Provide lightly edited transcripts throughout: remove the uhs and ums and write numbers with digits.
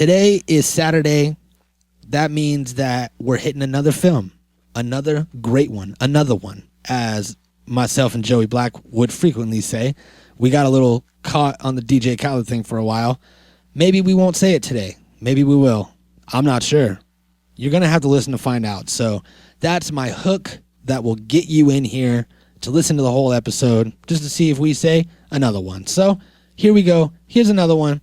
Today is Saturday. That means that we're hitting another film. Another great one. Another one. As myself and Joey Black would frequently say. We got a little caught on the DJ Khaled thing for a while. Maybe we won't say it today. Maybe we will. I'm not sure. You're going to have to listen to find out. So that's my hook that will get you in here to listen to the whole episode just to see if we say another one. So here we go. Here's another one.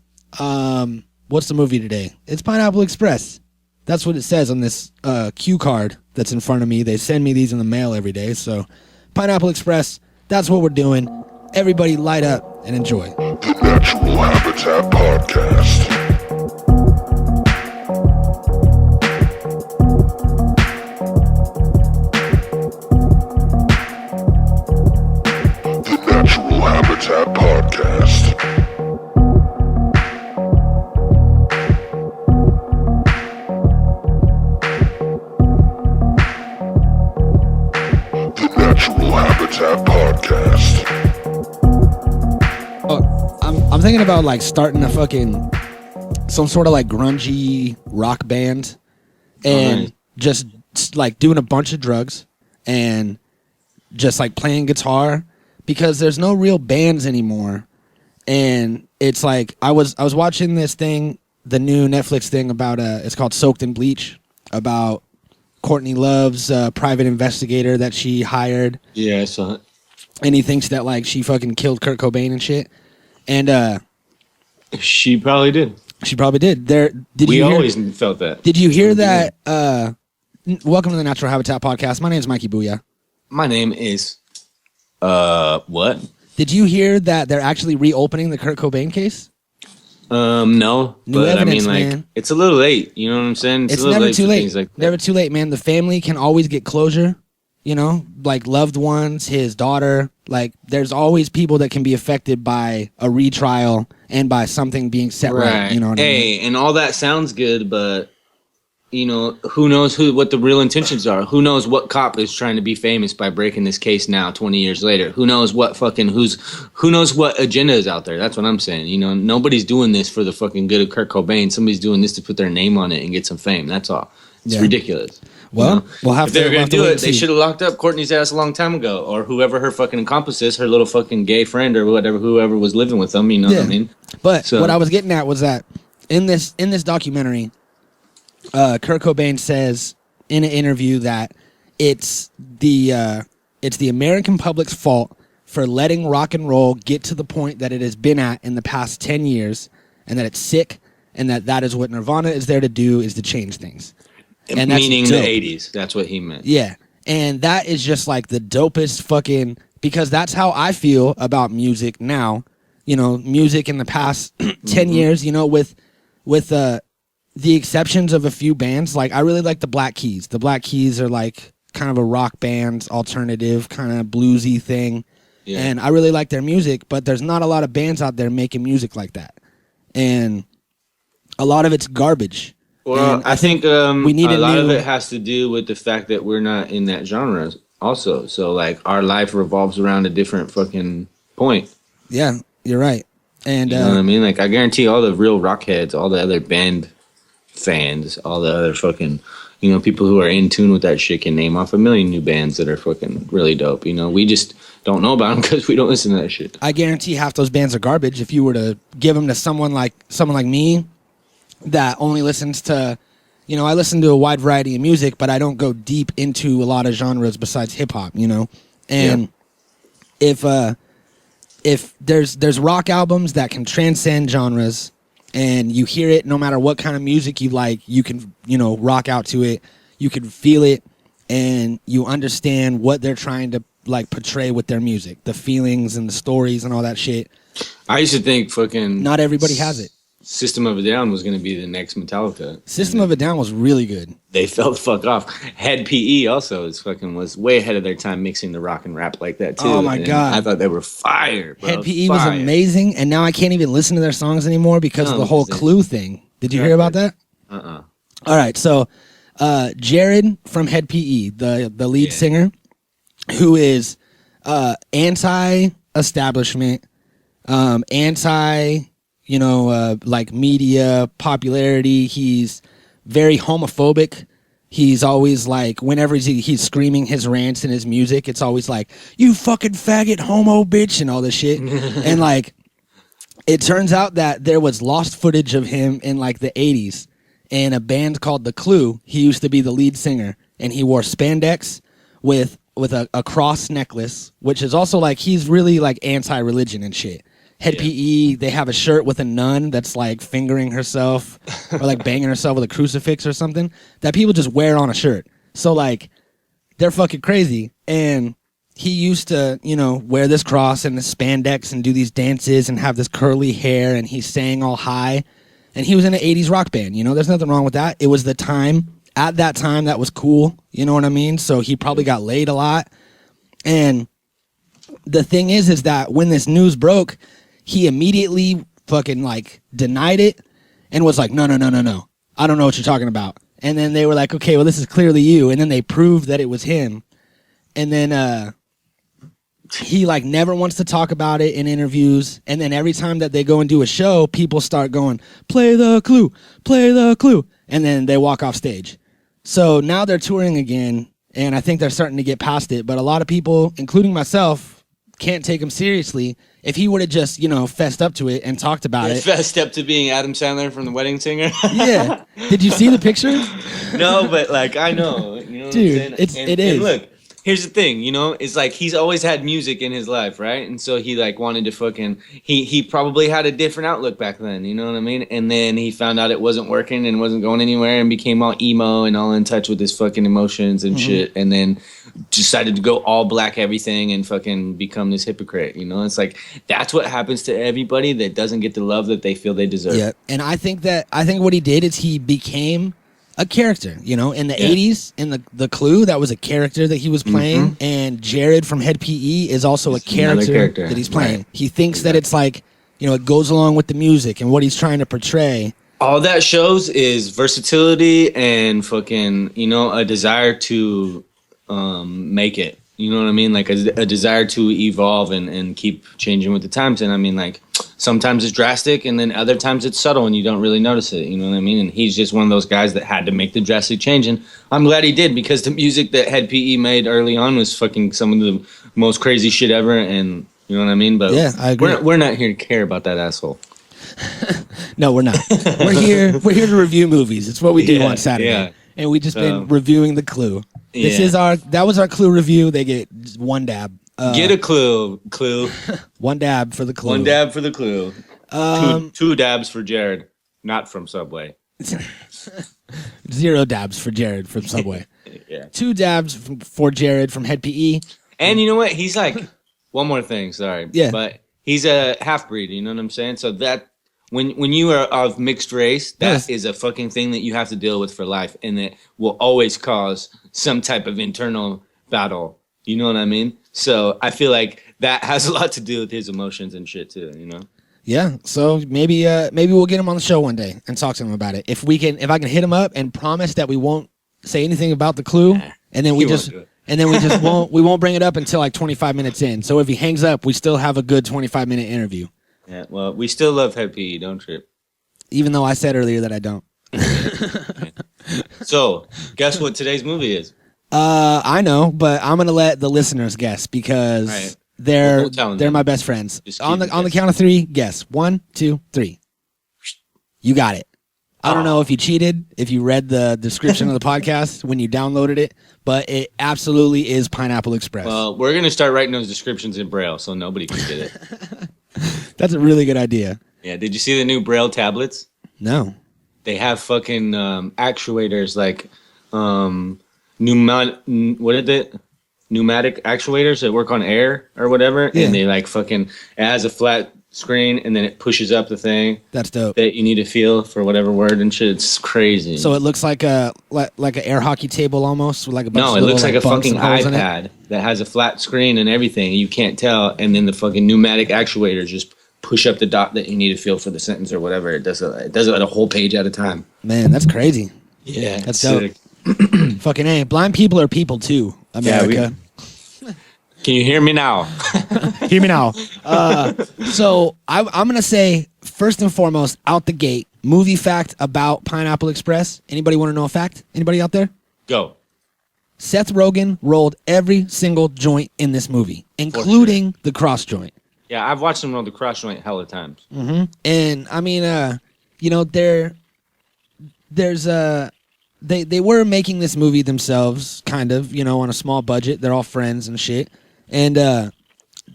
What's the movie today? It's Pineapple Express. That's what it says on this cue card that's in front of me. They send me these in the mail every day. So Pineapple Express, that's what we're doing. Everybody light up and enjoy. The Natural Habitat Podcast. The Natural Habitat Podcast. The Natural Habitat Podcast. I'm thinking about like starting a fucking some sort of like grungy rock band and just like doing a bunch of drugs and just like playing guitar because there's no real bands anymore. And it's like I was watching this thing, the new Netflix thing about it's called Soaked in Bleach, about Courtney Love's private investigator that she hired. Yeah, I saw it. And he thinks that like she fucking killed Kurt Cobain and shit. And she probably did. She probably did. We always felt that. Did you hear that? Welcome to the Natural Habitat Podcast. My name is Mikey Booyah. My name is what? Did you hear that they're actually reopening the Kurt Cobain case? No. New but evidence, I mean, like, man. it's a little late. You know what I'm saying? It's a little never late too for late. things like that. Never too late, man. The family can always get closure. You know, like loved ones, his daughter. Like, there's always people that can be affected by a retrial and by something being set right. You know what I mean? And all that sounds good, but you know, who knows what the real intentions are? Who knows what cop is trying to be famous by breaking this case now, 20 years later? Who knows what who knows what agenda is out there? That's what I'm saying. You know, nobody's doing this for the fucking good of Kurt Cobain. Somebody's doing this to put their name on it and get some fame. That's all. It's ridiculous. Well, you know? we'll have if to. They're going to do it, they see. should have locked up Courtney's ass a long time ago, or whoever her fucking accomplice is, her little fucking gay friend or whatever, whoever was living with them. You know what I mean? But what I was getting at was that in this documentary, Kurt Cobain says in an interview that it's the American public's fault for letting rock and roll get to the point that it has been at in the past 10 years, and that it's sick, and that is what Nirvana is there to do, is to change things. And meaning the 80s. That's what he meant. Yeah. And that is just like the dopest fucking, because that's how I feel about music now. You know, music in the past 10 years, you know, with the exceptions of a few bands. Like, I really like the Black Keys. The Black Keys are like kind of a rock band, alternative, kind of bluesy thing. Yeah. And I really like their music, but there's not a lot of bands out there making music like that. And a lot of it's garbage. Well, I think we need a lot of it has to do with the fact that we're not in that genre also. So, like, our life revolves around a different fucking point. Yeah, you're right. And you know what I mean? Like, I guarantee all the real rock heads, all the other band fans, all the other fucking, you know, people who are in tune with that shit can name off a million new bands that are fucking really dope. You know, we just don't know about them because we don't listen to that shit. I guarantee half those bands are garbage. If you were to give them to someone like me, that only listens to, you know, I listen to a wide variety of music, but I don't go deep into a lot of genres besides hip hop, you know? And if there's rock albums that can transcend genres and you hear it no matter what kind of music you like, you can, you know, rock out to it, you can feel it, and you understand what they're trying to like portray with their music, the feelings and the stories and all that shit. I used to think fucking not everybody has it. System of a Down was going to be the next Metallica. System of a Down was really good. They fell the fuck off. Head PE also was way ahead of their time mixing the rock and rap like that too. Oh my God. I thought they were fire, bro. Head PE was amazing, and now I can't even listen to their songs anymore because of the whole Clue thing. Did you hear about that? Uh-uh. All right, so Jared from Head PE, the lead singer, who is anti-establishment, anti like media popularity. He's very homophobic. He's always like, whenever he's screaming his rants in his music, it's always like, you fucking faggot homo bitch and all this shit. And like, it turns out that there was lost footage of him in like the 80s in a band called The Clue. He used to be the lead singer, and he wore spandex with a cross necklace, which is also like, he's really like anti-religion and shit. Head PE, they have a shirt with a nun that's like fingering herself or like banging herself with a crucifix or something that people just wear on a shirt. So like, they're fucking crazy. And he used to, wear this cross and this spandex and do these dances and have this curly hair, and he sang all high. And he was in an 80s rock band, there's nothing wrong with that. It was the time, at that time, that was cool. You know what I mean? So he probably got laid a lot. And the thing is that when this news broke, he immediately fucking like denied it and was like, no. I don't know what you're talking about. And then they were like, okay, well, this is clearly you. And then they proved that it was him. And then he like never wants to talk about it in interviews. And then every time that they go and do a show, people start going, play the clue. And then they walk off stage. So now they're touring again. And I think they're starting to get past it. But a lot of people, including myself, can't take him seriously. If he would have just, fessed up to it and talked about it. Fessed up to being Adam Sandler from The Wedding Singer? Yeah. Did you see the picture? No, but like, I know. Dude, it is. And look, here's the thing, it's like he's always had music in his life, right? And so he like wanted to fucking, he probably had a different outlook back then, you know what I mean? And then he found out it wasn't working and wasn't going anywhere and became all emo and all in touch with his fucking emotions and shit. And then decided to go all black everything and fucking become this hypocrite, It's like, that's what happens to everybody that doesn't get the love that they feel they deserve. Yeah, and I think what he did is he became a character, in the 80s, in the Clue, that was a character that he was playing, and Jared from Head PE is also a character that he's playing. Right. He thinks that it's like, it goes along with the music and what he's trying to portray. All that shows is versatility and fucking, a desire to make it. You know what I mean? Like a desire to evolve and keep changing with the times. And I mean, like, sometimes it's drastic and then other times it's subtle and you don't really notice it. You know what I mean? And he's just one of those guys that had to make the drastic change. And I'm glad he did, because the music that Head PE made early on was fucking some of the most crazy shit ever. And you know what I mean? But yeah, I agree. We're not here to care about that asshole. No, we're not. We're here to review movies. It's what we do on Saturday. Yeah. And we just been reviewing The Clue. That was our Clue review. They get one dab. Get a clue. One dab for the Clue. One dab for the Clue. Two dabs for Jared, not from Subway. 0 dabs for Jared from Subway. Yeah. 2 dabs for Jared from Head PE. And you know what? He's like, one more thing, sorry. Yeah. But he's a half-breed, you know what I'm saying? So that, when you are of mixed race, that is a fucking thing that you have to deal with for life, and it will always cause some type of internal battle. You know what I mean? So I feel like that has a lot to do with his emotions and shit too, Yeah. So maybe we'll get him on the show one day and talk to him about it. If I can hit him up and promise that we won't say anything about the Clue, and then we won't bring it up until like 25 minutes in. So if he hangs up, we still have a good 25-minute interview. Yeah. Well, we still love Head PE, don't trip. Even though I said earlier that I don't. So, guess what today's movie is? I know, but I'm gonna let the listeners guess because they're my best friends. On the count of 3, guess. 1, 2, 3. You got it. I don't know if you cheated, if you read the description of the podcast when you downloaded it, but it absolutely is Pineapple Express. Well, we're gonna start writing those descriptions in Braille so nobody can get it. That's a really good idea. Yeah. Did you see the new Braille tablets? No. They have fucking actuators like pneumatic actuators that work on air or whatever, and they like fucking, it has a flat screen and then it pushes up the thing. That's dope. That you need to feel for whatever word and shit. It's crazy. So it looks like an air hockey table almost, with like a bunch of it looks like a fucking iPad that has a flat screen and everything. You can't tell, and then the fucking pneumatic actuators just push up the dot that you need to feel for the sentence or whatever. It does it at a whole page at a time. Man, that's crazy. Yeah, that's dope. Fucking A. Blind people are people too, America. Can you hear me now? Hear me now. So I'm going to say first and foremost, out the gate, movie fact about Pineapple Express. Anybody want to know a fact? Anybody out there? Go. Seth Rogen rolled every single joint in this movie, including the cross joint. Yeah, I've watched him roll the cross joint hella times. Mm-hmm. And I mean, they were making this movie themselves, kind of, on a small budget. They're all friends and shit, and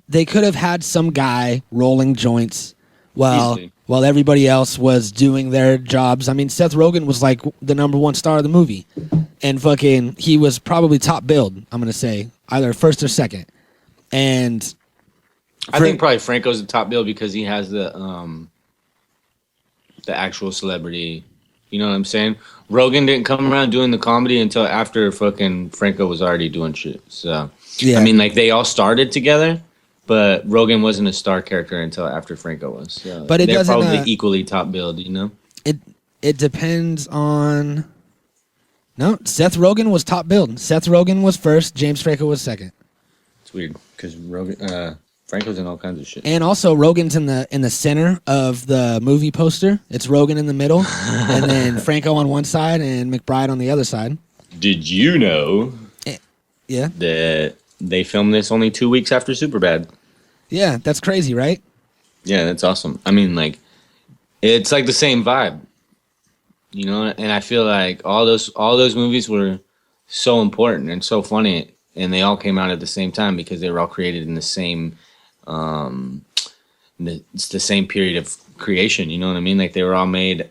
they could have had some guy rolling joints while everybody else was doing their jobs. I mean, Seth Rogen was like the number one star of the movie, and fucking he was probably top billed. I'm gonna say either first or second, and I think probably Franco's the top bill because he has the actual celebrity. You know what I'm saying? Rogan didn't come around doing the comedy until after fucking Franco was already doing shit. So yeah, I mean, like they all started together, but Rogan wasn't a star character until after Franco was. So but they're probably equally top billed. It depends on. No, Seth Rogen was top billed. Seth Rogen was first. James Franco was second. It's weird because Franco's in all kinds of shit. And also Rogan's in the center of the movie poster. It's Rogan in the middle, and then Franco on one side and McBride on the other side. Did you know? Yeah. That they filmed this only 2 weeks after Superbad. Yeah, that's crazy, right? Yeah, that's awesome. I mean, like, it's like the same vibe, And I feel like all those movies were so important and so funny, and they all came out at the same time because they were all created in the same. It's the same period of creation, you know what I mean? Like they were all made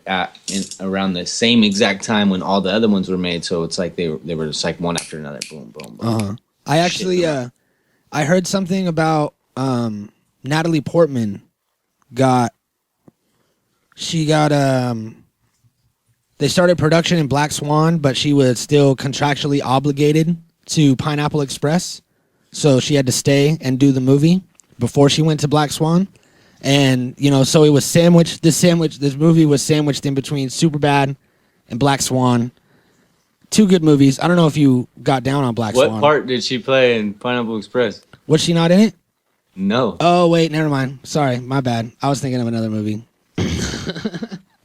around the same exact time when all the other ones were made. So it's like they were just like one after another, boom, boom, boom. I actually, I heard something about Natalie Portman they started production in Black Swan, but she was still contractually obligated to Pineapple Express, so she had to stay and do the movie before she went to Black Swan. And so it was sandwiched. This movie was sandwiched in between Superbad and Black Swan. Two good movies. I don't know if you got down on Black Swan. What part did she play in Pineapple Express? Was she not in it? No. Oh wait, never mind. Sorry, my bad. I was thinking of another movie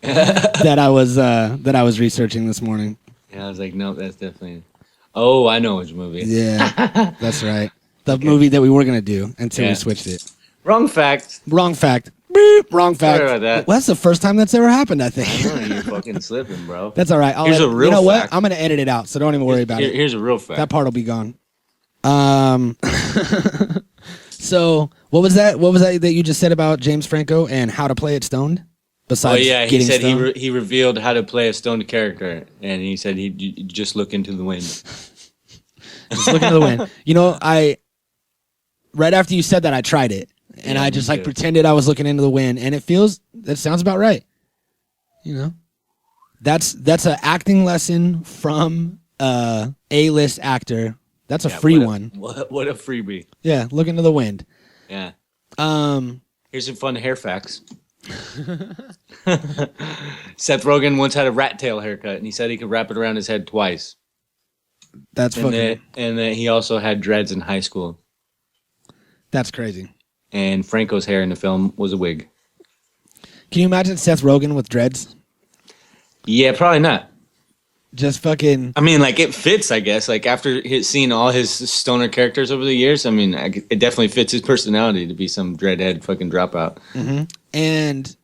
that I was researching this morning. Yeah, I was like, nope, that's definitely. Oh, I know which movie. Yeah, that's right. The movie that we were gonna do until we switched it. Wrong fact. Wrong fact. Beep. Wrong fact. Sorry about that. Well, that's the first time that's ever happened, I think. I know you're fucking slipping, bro. That's all right. Here's a real You know fact. what? I'm gonna edit it out, so don't even worry about it. Here's a real fact. That part will be gone. So what was that? What was that you just said about James Franco and how to play it stoned? Besides, he said he revealed how to play a stoned character, and he said he just look into the wind. Just look into the wind. Right after you said that, I tried it, and I just pretended I was looking into the wind, and that sounds about right. That's an acting lesson from A-list actor. That's a free one. What a freebie. Yeah, look into the wind. Yeah. Here's some fun hair facts. Seth Rogen once had a rat tail haircut, and he said he could wrap it around his head twice. That's fucking. And then he also had dreads in high school. That's crazy. And Franco's hair in the film was a wig. Can you imagine Seth Rogen with dreads? Yeah, probably not. Just fucking. I mean, like, it fits, I guess. Like, after seeing all his stoner characters over the years, I mean, it definitely fits his personality to be some dreadhead fucking dropout. Mm-hmm. And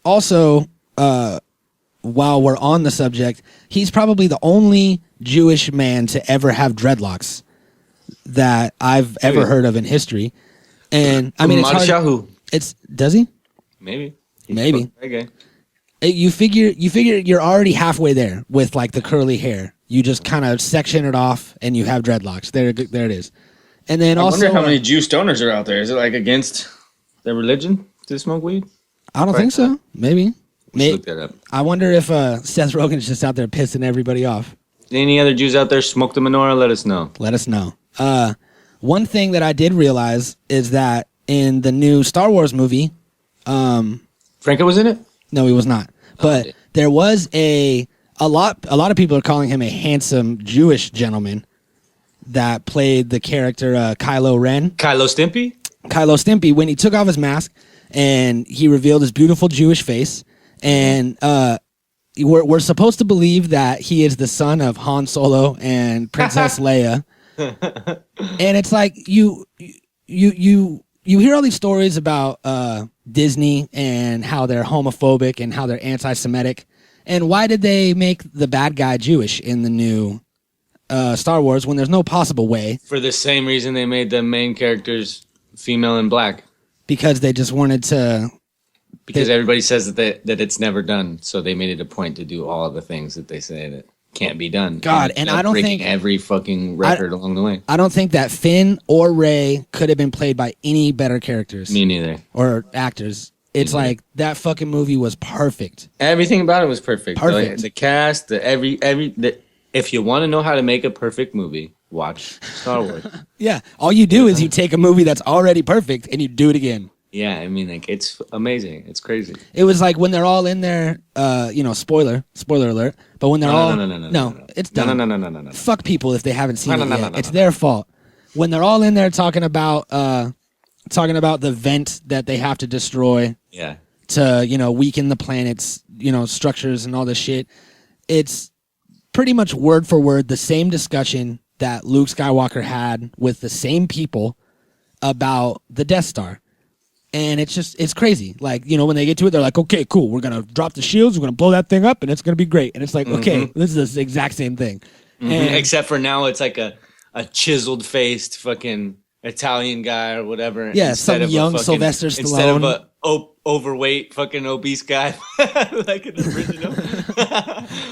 also, while we're on the subject, he's probably the only Jewish man to ever have dreadlocks that I've ever heard of in history. And, I mean, it's hard. Does he? Maybe. Okay. You figure you're already halfway there with like the curly hair. You just kind of section it off and you have dreadlocks. There it is. And then I wonder how many Jew stoners are out there. Is it like against their religion to smoke weed? I don't think so. Maybe. Look that up. I wonder if Seth Rogen's just out there pissing everybody off. Any other Jews out there smoke the menorah? Let us know. Let us know. One thing that I did realize is that in the new Star Wars movie, Franco was in it? No, he was not. But there was a lot of people are calling him a handsome Jewish gentleman that played the character Kylo Ren. Kylo Stimpy? Kylo Stimpy, when he took off his mask and he revealed his beautiful Jewish face. And we're supposed to believe that he is the son of Han Solo and Princess Leia. And it's like you hear all these stories about Disney and how they're homophobic and how they're anti-Semitic. And why did they make the bad guy Jewish in the new Star Wars when there's no possible way? For the same reason they made the main characters female and black. Because they just wanted to... Because everybody says that it's never done, so they made it a point to do all of the things that they say that can't be done. God, and I don't think... every fucking record along the way. I don't think that Finn or Rey could have been played by any better characters. Me neither. Or actors. It's like that fucking movie was perfect. Everything about it was perfect. Perfect. The cast, if you want to know how to make a perfect movie, watch Star Wars. Yeah. All you do is you take a movie that's already perfect and you do it again. Yeah, I mean, like, it's amazing. It's crazy. It was like when they're all in there, spoiler alert, but when they're no, it's done. No. Fuck people if they haven't seen it yet. It's their fault. When they're all in there talking about the vent that they have to destroy. Yeah. To, weaken the planet's, structures and all this shit. It's pretty much word for word the same discussion that Luke Skywalker had with the same people about the Death Star. And it's crazy. Like, when they get to it, they're like, okay, cool. We're going to drop the shields. We're going to blow that thing up and it's going to be great. And it's like, okay, this is the exact same thing. Mm-hmm. And except for now it's like a chiseled faced fucking Italian guy or whatever. Yeah, some young Sylvester Stallone. Instead of a overweight fucking obese guy like in the original.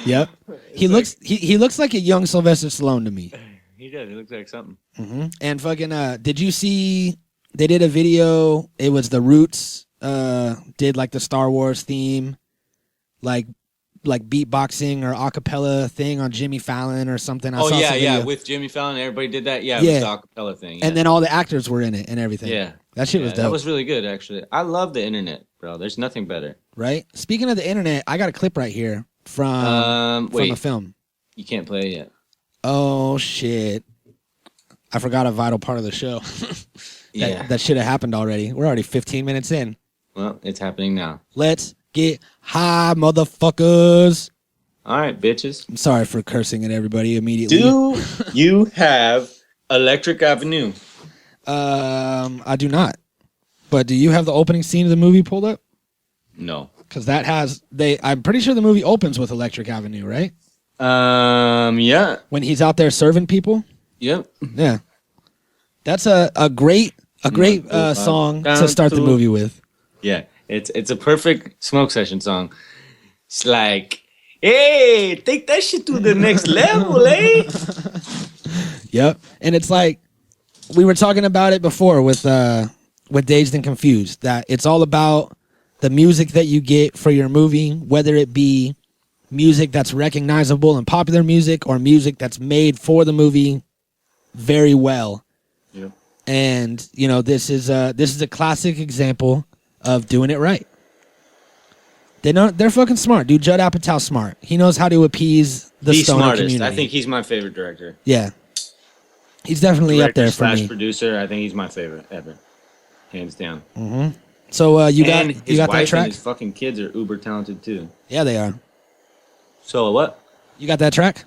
Yep. He looks like a young Sylvester Stallone to me. He does. He looks like something. Mm-hmm. And fucking, did you see... They did a video. It was the Roots. Did like the Star Wars theme, like beatboxing or acapella thing on Jimmy Fallon or something. I saw some with Jimmy Fallon, everybody did that. Yeah, it was the acapella thing. Yeah. And then all the actors were in it and everything. Yeah, that shit was dope. That was really good, actually. I love the internet, bro. There's nothing better. Right. Speaking of the internet, I got a clip right here from a film. You can't play it yet. Oh shit! I forgot a vital part of the show. That should have happened already. We're already 15 minutes in. Well, it's happening now. Let's get high, motherfuckers. All right, bitches. I'm sorry for cursing at everybody immediately. Do you have Electric Avenue? I do not. But do you have the opening scene of the movie pulled up? No. Because that has... I'm pretty sure the movie opens with Electric Avenue, right? Yeah. When he's out there serving people? Yep. Yeah. That's a great song to start the movie with. Yeah, it's a perfect smoke session song. It's like, hey, take that shit to the next level, eh? Yep, and it's like we were talking about it before with Dazed and Confused, that it's all about the music that you get for your movie, whether it be music that's recognizable and popular music or music that's made for the movie very well. Yep. And this is a classic example of doing it right. They're fucking smart, dude. Judd Apatow's smart. He knows how to appease the stoner community. I think he's my favorite director. Yeah, he's definitely up there for me. Producer, I think he's my favorite ever, hands down. Mm-hmm. So you got that track? And his fucking kids are uber talented too. Yeah, they are. So what? You got that track?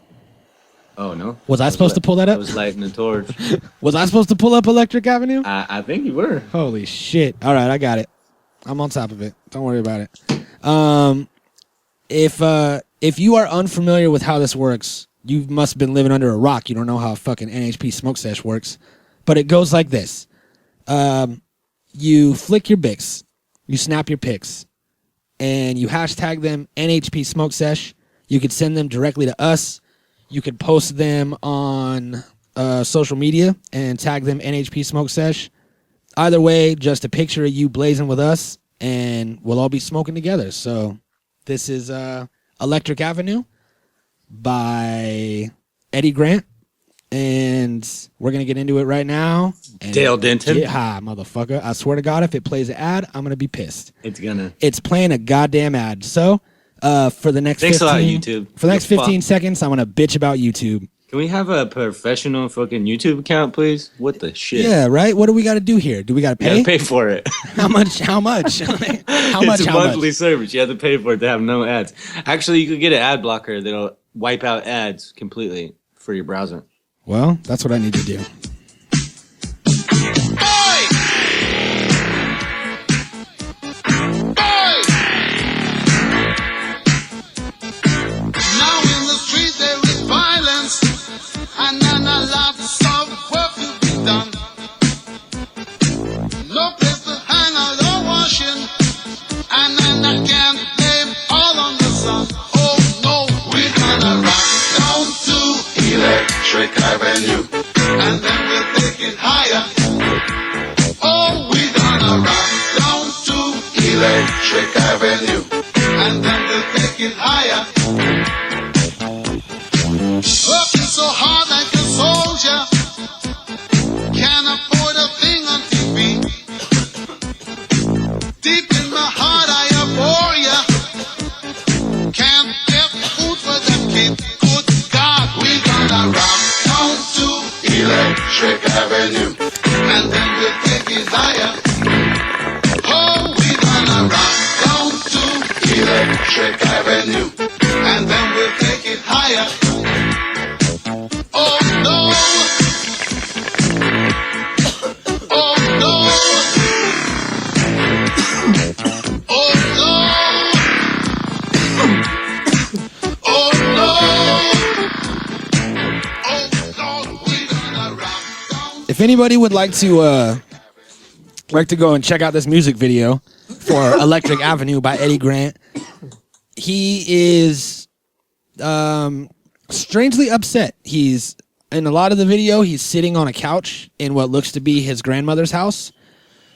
Oh no. Was I supposed to pull that up? I was lighting the torch. Was I supposed to pull up Electric Avenue? I think you were. Holy shit! All right, I got it. I'm on top of it. Don't worry about it. If you are unfamiliar with how this works, you must have been living under a rock. You don't know how a fucking NHP smoke sesh works. But it goes like this. You flick your Bics, you snap your pics, and you hashtag them NHP smoke sesh. You could send them directly to us. You could post them on social media and tag them NHP smoke sesh. Either way, just a picture of you blazing with us, and we'll all be smoking together. So this is Electric Avenue by Eddie Grant, and we're going to get into it right now. Dale Denton. Get high, motherfucker. I swear to God, if it plays an ad, I'm going to be pissed. It's playing a goddamn ad. So for the next Thanks a lot, YouTube. For the next 15 seconds, I'm going to bitch about YouTube. Can we have a professional fucking YouTube account, please? What the shit? Yeah, right. What do we got to do here? Do we got to You pay? gotta pay for it. How much? How much? It's a monthly service. You have to pay for it to have no ads. Actually, you could get an ad blocker that'll wipe out ads completely for your browser. Well, that's what I need to do. Now in the street there is violence, and then a lot of work to be done. No place to hang out or washing, and then I can't blame all on the sun. Oh no, we're gonna rock down to Electric Avenue. and then we'll take it higher. Oh, we're gonna rock down to Electric Avenue. and then we'll take it higher. Working so hard like a soldier, can't afford a thing on TV. Deep in my heart I abhor ya, can't get food for them kids. Good God, we gonna rock down to Electric Avenue. and then we'll take it higher. Oh, we gonna rock down to Electric Avenue. and then we'll take it higher. Oh no! Oh no! Oh no! Oh no! Oh no! We gonna rock down. If anybody would like to go and check out this music video for Electric Avenue by Eddie Grant, he is strangely upset. He's in a lot of the video, he's sitting on a couch in what looks to be his grandmother's house,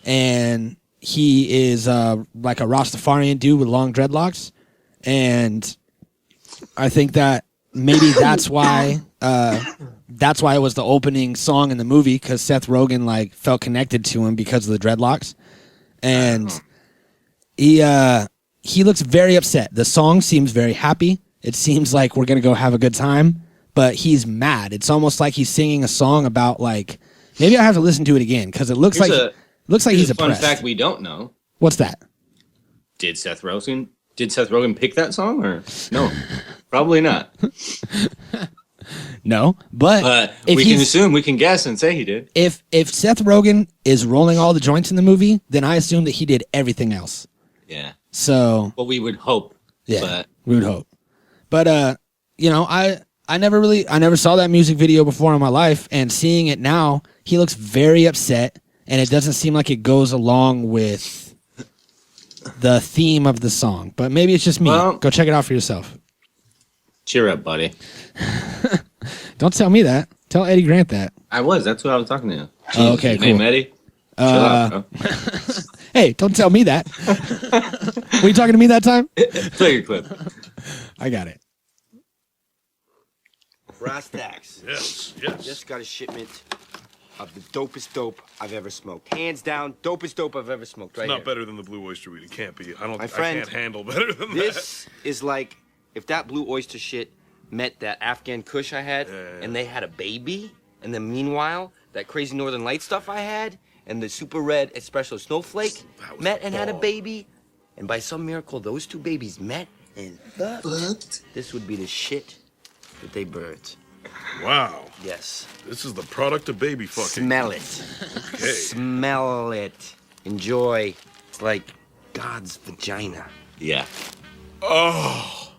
and he is like a Rastafarian dude with long dreadlocks, and I think that maybe that's why it was the opening song in the movie, because Seth Rogen like felt connected to him because of the dreadlocks, and he looks very upset. The song seems very happy. It seems like we're gonna go have a good time, but he's mad. It's almost like he's singing a song about like, maybe I have to listen to it again because it looks Here's like he's a fun oppressed. fact we don't know. What's that? Did Seth Rogen pick that song or no? Probably not. No, but if we can assume, we can guess and say he did. If Seth Rogen is rolling all the joints in the movie, then I assume that he did everything else. Yeah. So, Well, we would hope. yeah, But we would hope. But you know, I never saw that music video before in my life, and seeing it now, he looks very upset, and it doesn't seem like it goes along with the theme of the song. But maybe it's just me. Well, Go check it out for yourself. cheer up, buddy. Don't tell me that. Tell Eddie Grant that. I was. That's what I was talking to. Oh, okay, Your name cool. Eddie? Chill out, bro. Hey, don't tell me that. Were you talking to me that time? Play your clip. I got it. Brass tacks. Yes. Just got a shipment of the dopest dope I've ever smoked. Hands down, dopest dope I've ever smoked. Right Not here. better than the Blue Oyster weed. It can't be. My I friend, can't handle better than This is like if that Blue Oyster shit met that Afghan Kush I had, and they had a baby, and then meanwhile that crazy Northern Light stuff I had, and the super red espresso snowflake met and had a baby, and by some miracle those two babies met and fucked. This would be the shit that they birthed. that. Wow. Yes. This is the product of baby fucking. Smell it. Okay. Smell it. Enjoy. It's like God's vagina. Yeah. Oh,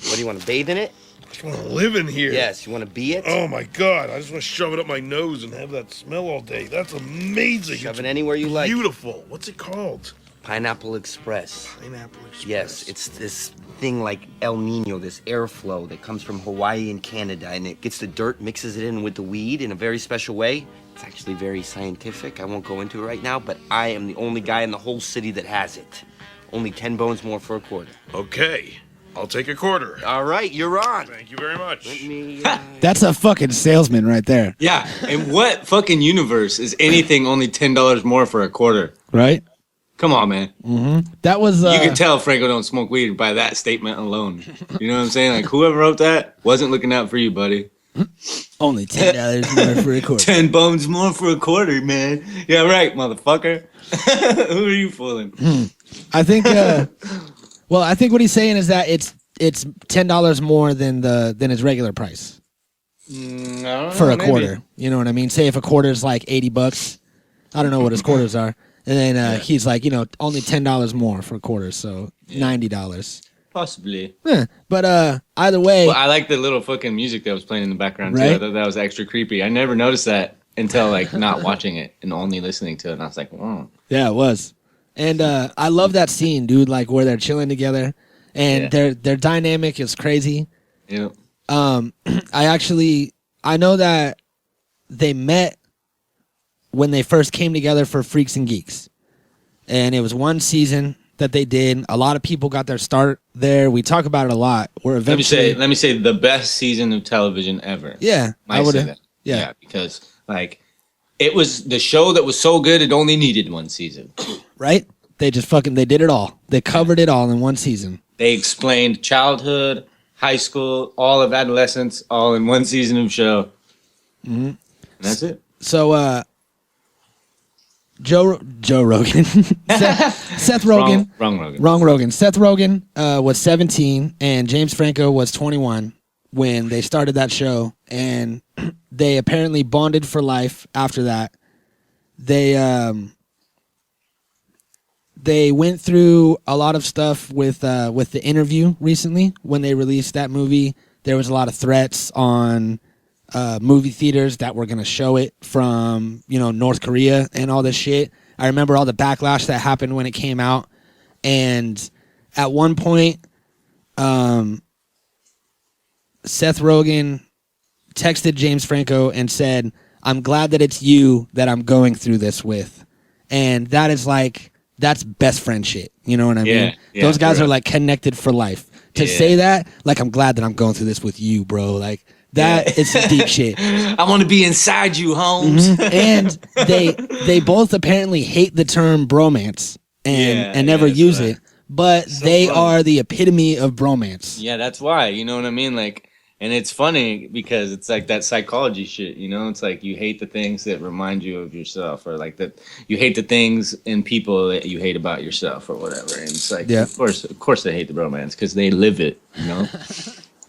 What do you want to bathe in it? I just want to live in here. Yes. You want to be it? Oh my God! I just want to shove it up my nose and have that smell all day. That's amazing. Shove It's it anywhere you like. Beautiful. What's it called? Pineapple Express. Pineapple Express. Yes, it's this thing like El Nino, this airflow that comes from Hawaii and Canada, and it gets the dirt, mixes it in with the weed in a very special way. It's actually very scientific. I won't go into it right now, but I am the only guy in the whole city that has it. Only 10 bones more for a quarter. Okay, I'll take a quarter. All right, you're on. Thank you very much. Let me. That's a fucking salesman right there, Yeah. And what fucking universe is anything only $10 more for a quarter? right? Come on, man. That was You can tell Franco don't smoke weed by that statement alone. You know what I'm saying? Like, whoever wrote that wasn't looking out for you, buddy. Only $10 more for a quarter. 10 bones more for a quarter, man. Yeah, right, motherfucker. Who are you fooling? I think. Well, I think what he's saying is that it's $10 more than his regular price for a quarter. You know what I mean? Say if a quarter is like $80, I don't know what his quarters are, and then he's like, only $10 more for a quarter, so $90. Possibly. Yeah, but either way, well, I like the little fucking music that was playing in the background too. Right? I thought that was extra creepy. I never noticed that until like not watching it and only listening to it, and I was like, "Whoa." Yeah, it was. And I love that scene, dude. Like where they're chilling together, and their dynamic is crazy. Yeah. I know that they met when they first came together for Freaks and Geeks, and it was one season that they did. A lot of people got their start there. We talk about it a lot. We're eventually. Let me say the best season of television ever. Yeah, I would say that. Yeah, because like it was the show that was so good it only needed one season. Right? They just they did it all. They covered it all in one season. They explained childhood, high school, all of adolescence, all in one season of show. Mm-hmm. And that's it. So, Joe Rogan, Seth Rogen, wrong Rogan. Seth Rogen was 17 and James Franco was 21 when they started that show, and they apparently bonded for life after that. They went through a lot of stuff with The Interview recently. When they released that movie, there was a lot of threats on movie theaters that were going to show it from, North Korea and all this shit. I remember all the backlash that happened when it came out. And at one point, Seth Rogen texted James Franco and said, "I'm glad that it's you that I'm going through this with." And that is that's best friend shit. You know what I mean? Yeah, those guys are like connected for life. To say that, like, I'm glad that I'm going through this with you, bro. Like, that is some deep shit. I want to be inside you, Holmes. Mm-hmm. And they both apparently hate the term bromance and never use it, but they are the epitome of bromance. Yeah, that's why. You know what I mean? Like, and it's funny because it's like that psychology shit, It's like you hate the things that remind you of yourself, or like that you hate the things in people that you hate about yourself or whatever. And it's like, of course they hate the bromance because they live it,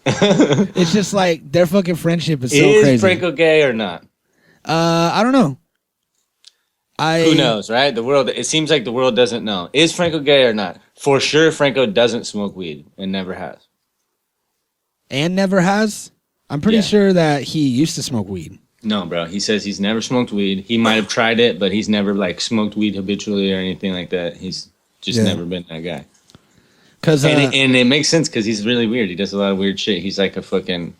It's just like their fucking friendship is so crazy. Is Franco gay or not? I don't know. Who knows, right? The world. It seems like the world doesn't know. Is Franco gay or not? For sure, Franco doesn't smoke weed and never has. And never has? I'm pretty sure that he used to smoke weed. No, bro. He says he's never smoked weed. He might have tried it, but he's never smoked weed habitually or anything like that. He's just never been that guy. And it makes sense because he's really weird. He does a lot of weird shit. He's like a fucking...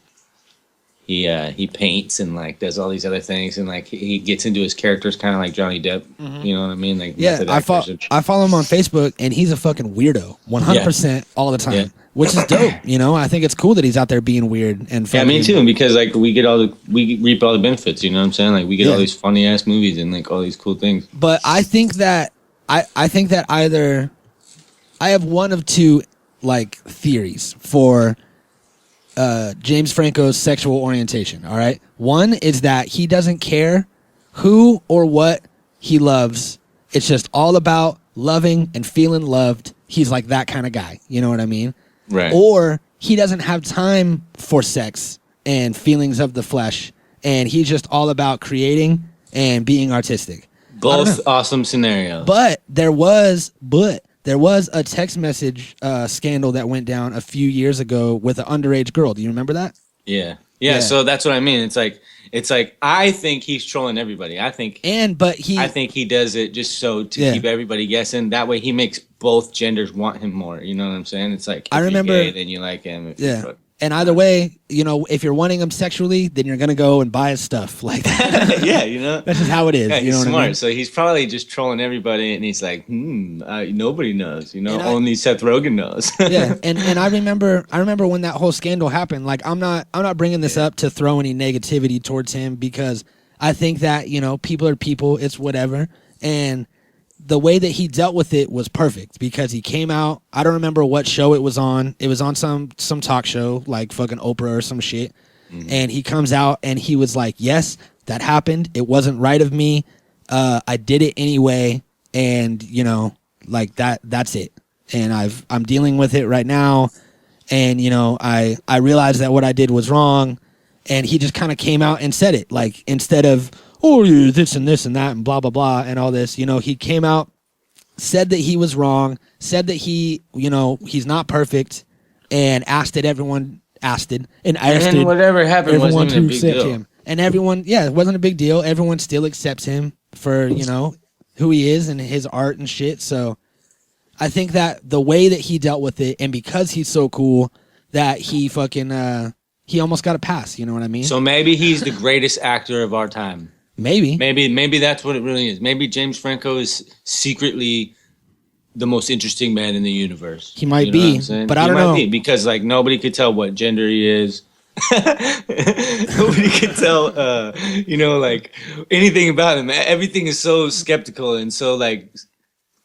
He paints and does all these other things, and he gets into his characters kind of like Johnny Depp. Mm-hmm. You know what I mean? I follow him on Facebook, and he's a fucking weirdo, 100% all the time. Yeah. Which is dope, I think it's cool that he's out there being weird and funny. Yeah, me too, because we reap all the benefits, you know what I'm saying? We get all these funny ass movies and all these cool things. But I think that I think that either I have one of two theories for James Franco's sexual orientation, all right? One is that he doesn't care who or what he loves. It's just all about loving and feeling loved. He's like that kind of guy, you know what I mean? Right. Or he doesn't have time for sex and feelings of the flesh, and he's just all about creating and being artistic. Both awesome scenarios. But there was a text message scandal that went down a few years ago with an underage girl. Do you remember that? Yeah. So that's what I mean. It's like I think he's trolling everybody. I think he does it just to keep everybody guessing. That way he makes both genders want him more. You know what I'm saying? It's like, if I remember, you're gay, then you like him. And either way, if you're wanting him sexually, then you're gonna go and buy his stuff like that. Yeah, that's just how it is. Yeah, he's smart. What I mean? So he's probably just trolling everybody, and he's like, nobody knows. Only Seth Rogen knows. Yeah, and I remember when that whole scandal happened. I'm not bringing this up to throw any negativity towards him, because I think that people are people. It's whatever, and the way that he dealt with it was perfect, because he came out. I don't remember what show it was on. It was on some talk show like fucking Oprah or some shit. And he comes out and he was like, yes, that happened. It wasn't right of me. I did it anyway. And, you know, like that's it. And I'm dealing with it right now. And, you know, I realized that what I did was wrong. And he just kind of came out and said it, like, instead of, oh, you're this and that and blah, blah, blah, and all this, you know, he came out, said that he was wrong, said that he, you know, he's not perfect, and asked that everyone And whatever happened wasn't even a big deal. him. And everyone, yeah, it wasn't a big deal. Everyone still accepts him for, you know, who he is and his art and shit. So I think that the way that he dealt with it, and because he's so cool, that he fucking, he almost got a pass, you know what I mean? So maybe he's the greatest actor of our time. Maybe that's what it really is. Maybe James Franco is secretly the most interesting man in the universe. He might be, but I don't know. Because like nobody could tell what gender he is. Nobody could tell, you know, like anything about him. Everything is so skeptical and so like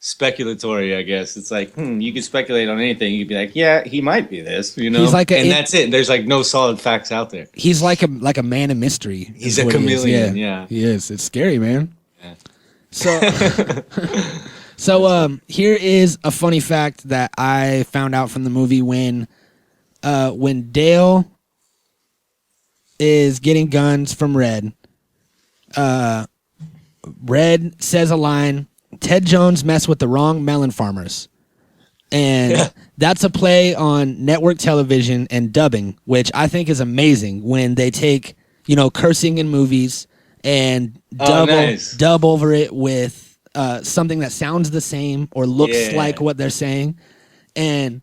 speculatory, I guess. It's like, you could speculate on anything. You could be like, yeah, he might be this, you know? He's like and that's it. There's like no solid facts out there. He's like a man of mystery. He's a chameleon, yeah. He is. It's scary, man. Yeah. So here is a funny fact that I found out from the movie when Dale is getting guns from Red. Red says a line, Ted Jones messed with the wrong melon farmers. And that's a play on network television and dubbing, which I think is amazing when they take, you know, cursing in movies and dub over it with something that sounds the same or looks like what they're saying. And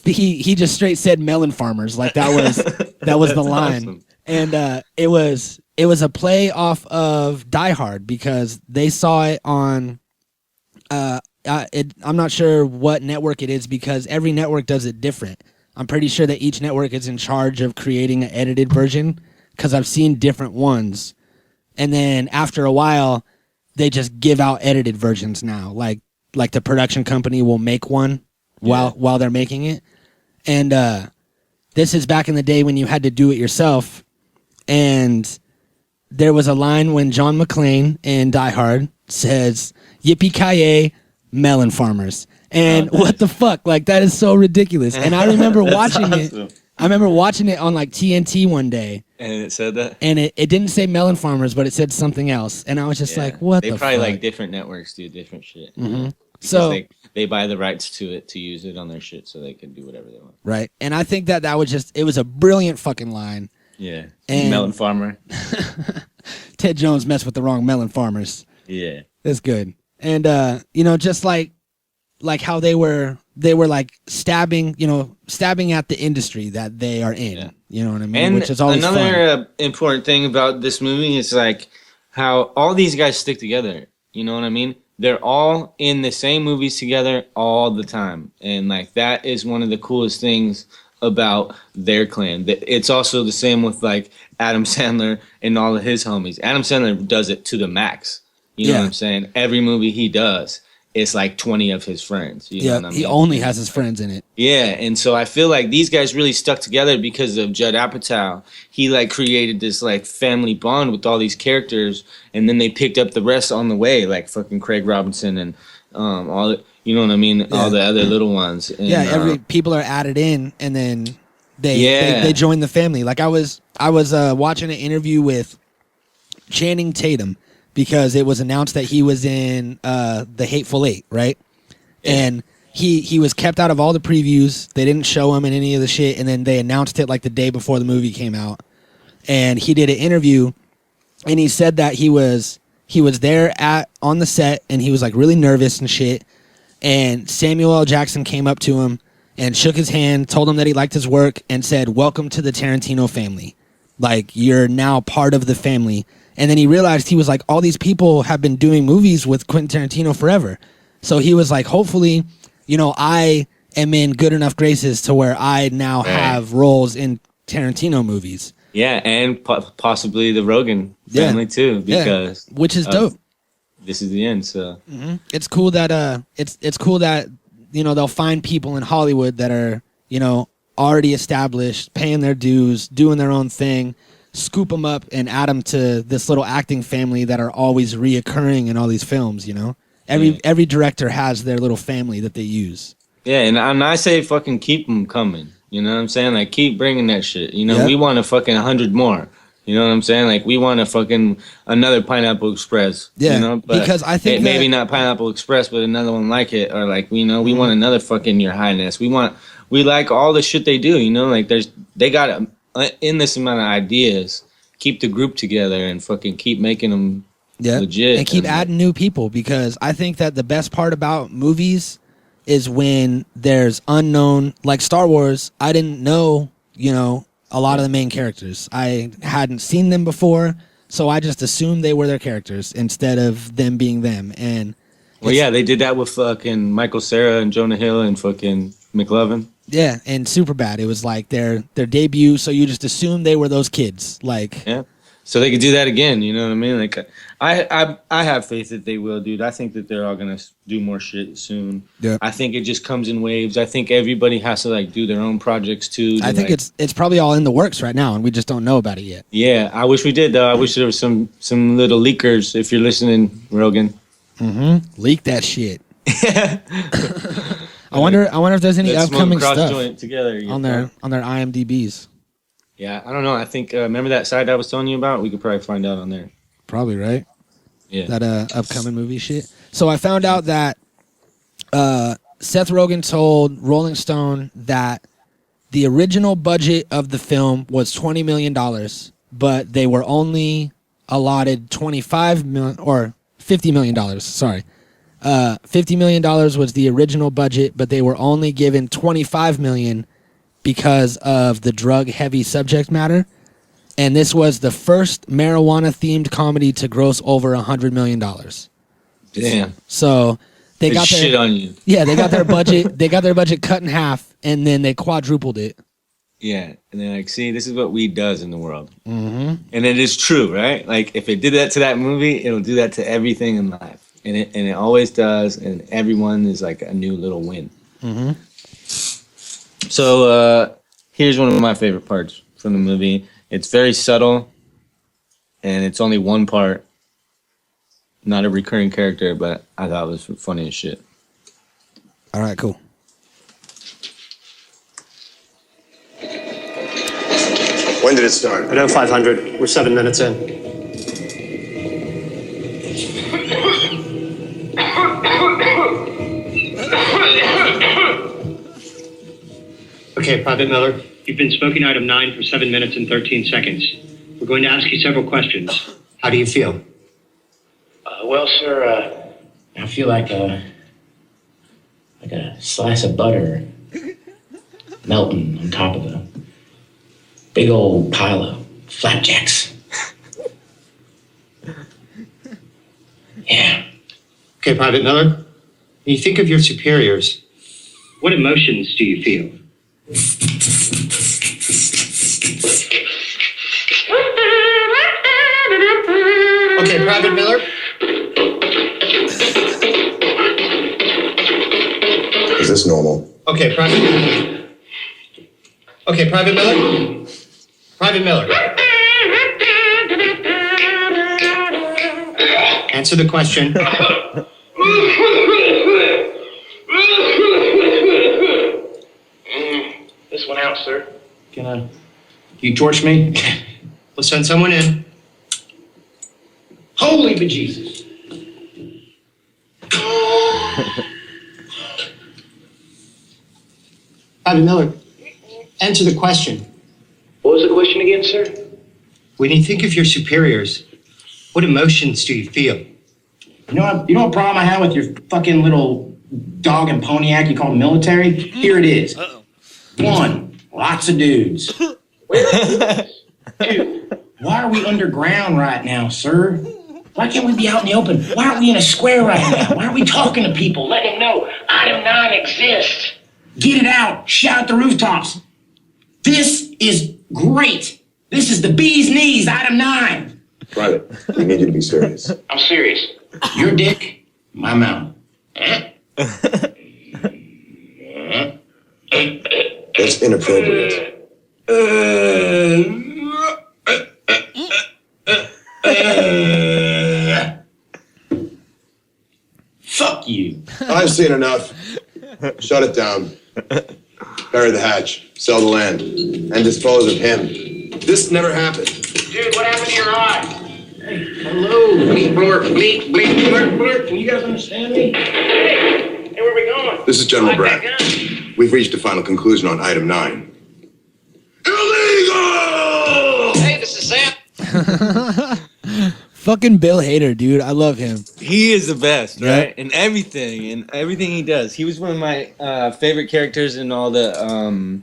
he just straight said melon farmers. Like that was the line. Awesome. And it was a play off of Die Hard because they saw it on I'm not sure what network it is because every network does it different. I'm pretty sure that each network is in charge of creating an edited version because I've seen different ones. And then after a while, they just give out edited versions now. Like the production company will make one while they're making it. And this is back in the day when you had to do it yourself. And there was a line when John McClane in Die Hard says, "Yippee-ki-yay, melon farmers." And what the fuck? Like, that is so ridiculous. And I remember watching it. I remember watching it on like TNT one day. And it said that? And it didn't say melon farmers, but it said something else. And I was just like, what the fuck? They probably like different networks do different shit. Mm-hmm. So they buy the rights to it to use it on their shit so they can do whatever they want. Right. And I think that was just, it was a brilliant fucking line. Yeah. And melon farmer. Ted Jones messed with the wrong melon farmers. Yeah. That's good. And you know, just like how they were like stabbing at the industry that they are in. Yeah. You know what I mean? And which is always another important thing about this movie is like how all these guys stick together. You know what I mean? They're all in the same movies together all the time. And like that is one of the coolest things about their clan. It's also the same with like Adam Sandler and all of his homies. Adam Sandler does it to the max. You know what I'm saying? Every movie he does, it's like 20 of his friends. You know what I mean? He only has his friends in it. Yeah, and so I feel like these guys really stuck together because of Judd Apatow. He like created this like family bond with all these characters, and then they picked up the rest on the way, like fucking Craig Robinson and all the, you know what I mean? Yeah. All the other little ones. And, people are added in, and then they join the family. Like I was watching an interview with Channing Tatum. Because it was announced that he was in The Hateful Eight, right? Yeah. And he was kept out of all the previews. They didn't show him in any of the shit, and then they announced it like the day before the movie came out. And he did an interview, and he said that he was there on the set, and he was like really nervous and shit. And Samuel L. Jackson came up to him and shook his hand, told him that he liked his work, and said, "Welcome to the Tarantino family. Like, you're now part of the family." And then he realized he was like, all these people have been doing movies with Quentin Tarantino forever. So he was like, hopefully, you know, I am in good enough graces to where I now have roles in Tarantino movies. Yeah, and possibly the Rogan family too, because which is dope. This is the end, so it's cool that it's cool that, you know, they'll find people in Hollywood that are, you know, already established, paying their dues, doing their own thing, scoop them up and add them to this little acting family that are always reoccurring in all these films, you know? Every director has their little family that they use. Yeah, and I say fucking keep them coming. You know what I'm saying? Like, keep bringing that shit. You know, Yep. we want a fucking 100 more. You know what I'm saying? Like, we want a fucking another Pineapple Express. Yeah, you know? But because I think maybe that- not Pineapple Express, but another one like it. Or like, you know, we want another fucking Your Highness. We like all the shit they do. You know, like they got endless amount of ideas. Keep the group together and fucking keep making them legit. And keep adding new people, because I think that the best part about movies is when there's unknown, like Star Wars. I didn't know, you know, a lot of the main characters. I hadn't seen them before, so I just assumed they were their characters instead of them being them. And well, yeah, they did that with fucking Michael Cera and Jonah Hill and fucking McLovin. yeah, and Superbad, it was like their debut, so you just assumed they were those kids. Like, Yeah. So they could do that again, you know what I mean? Like, I have faith that they will, dude. I think that they're all gonna do more shit soon. Yeah. I think it just comes in waves. I think everybody has to like do their own projects too. I think like, it's probably all in the works right now, and we just don't know about it yet. Yeah, I wish we did though. I wish there was some little leakers. If you're listening, Rogan. Leak that shit. I wonder if there's any Let's smoke upcoming cross stuff joint together you on know? their IMDb's. Yeah, I don't know. I think remember that site I was telling you about? We could probably find out on there. Probably, right? Yeah. That upcoming movie shit. So I found out that Seth Rogen told Rolling Stone that the original budget of the film was $20 million, but they were only allotted $25 million or $50 million. Sorry. $50 million was the original budget, but they were only given $25 million because of the drug-heavy subject matter. And this was the first marijuana-themed comedy to gross over $100 million. Damn. So they got shit on you. Yeah, they got their budget. They got their budget cut in half, and then they quadrupled it. Yeah, and they're like, see, this is what weed does in the world. Mm-hmm. And it is true, right? Like, if it did that to that movie, it'll do that to everything in life. And it always does, and everyone is like a new little win. Mm-hmm. So here's one of my favorite parts from the movie. It's very subtle, and it's only one part. Not a recurring character, but I thought it was funny as shit. All right, cool. When did it start? At 0500. We're 7 minutes in. Okay, Private Miller. You've been smoking item 9 for 7 minutes and 13 seconds. We're going to ask you several questions. How do you feel? Well, sir, I feel like a slice of butter melting on top of a big old pile of flapjacks. Yeah. Okay, Private Miller. When you think of your superiors, what emotions do you feel? Okay, Private Miller. Is this normal? Okay, Private Miller. Okay, Private Miller. Private Miller. Answer the question. This one out, sir. Can you torch me? We'll send someone in. Holy bejesus. Private Miller, answer the question. What was the question again, sir? When you think of your superiors, what emotions do you feel? You know what problem I have with your fucking little dog and Pontiac you call military? Here it is. 1, lots of dudes. Where? 2, why are we underground right now, sir? Why can't we be out in the open? Why aren't we in a square right now? Why aren't we talking to people? Let them know item 9 exists. Get it out. Shout at the rooftops. This is great. This is the bee's knees, item 9. Private, we need you to be serious. I'm serious. Your dick, my mouth. That's inappropriate. Fuck you. I've seen enough. Shut it down. Bury the hatch, sell the land, and dispose of him. This never happened. Dude, what happened to your eye? Hey, hello. Bleep, blurp, bleep, bleep, blurp, blurp. Can you guys understand me? Hey, where are we going? This is General Bragg. We've reached a final conclusion on item 9. Illegal! Hey, this is Sam. Fucking Bill Hader, dude. I love him. He is the best, Yeah. right? In everything he does. He was one of my favorite characters in all the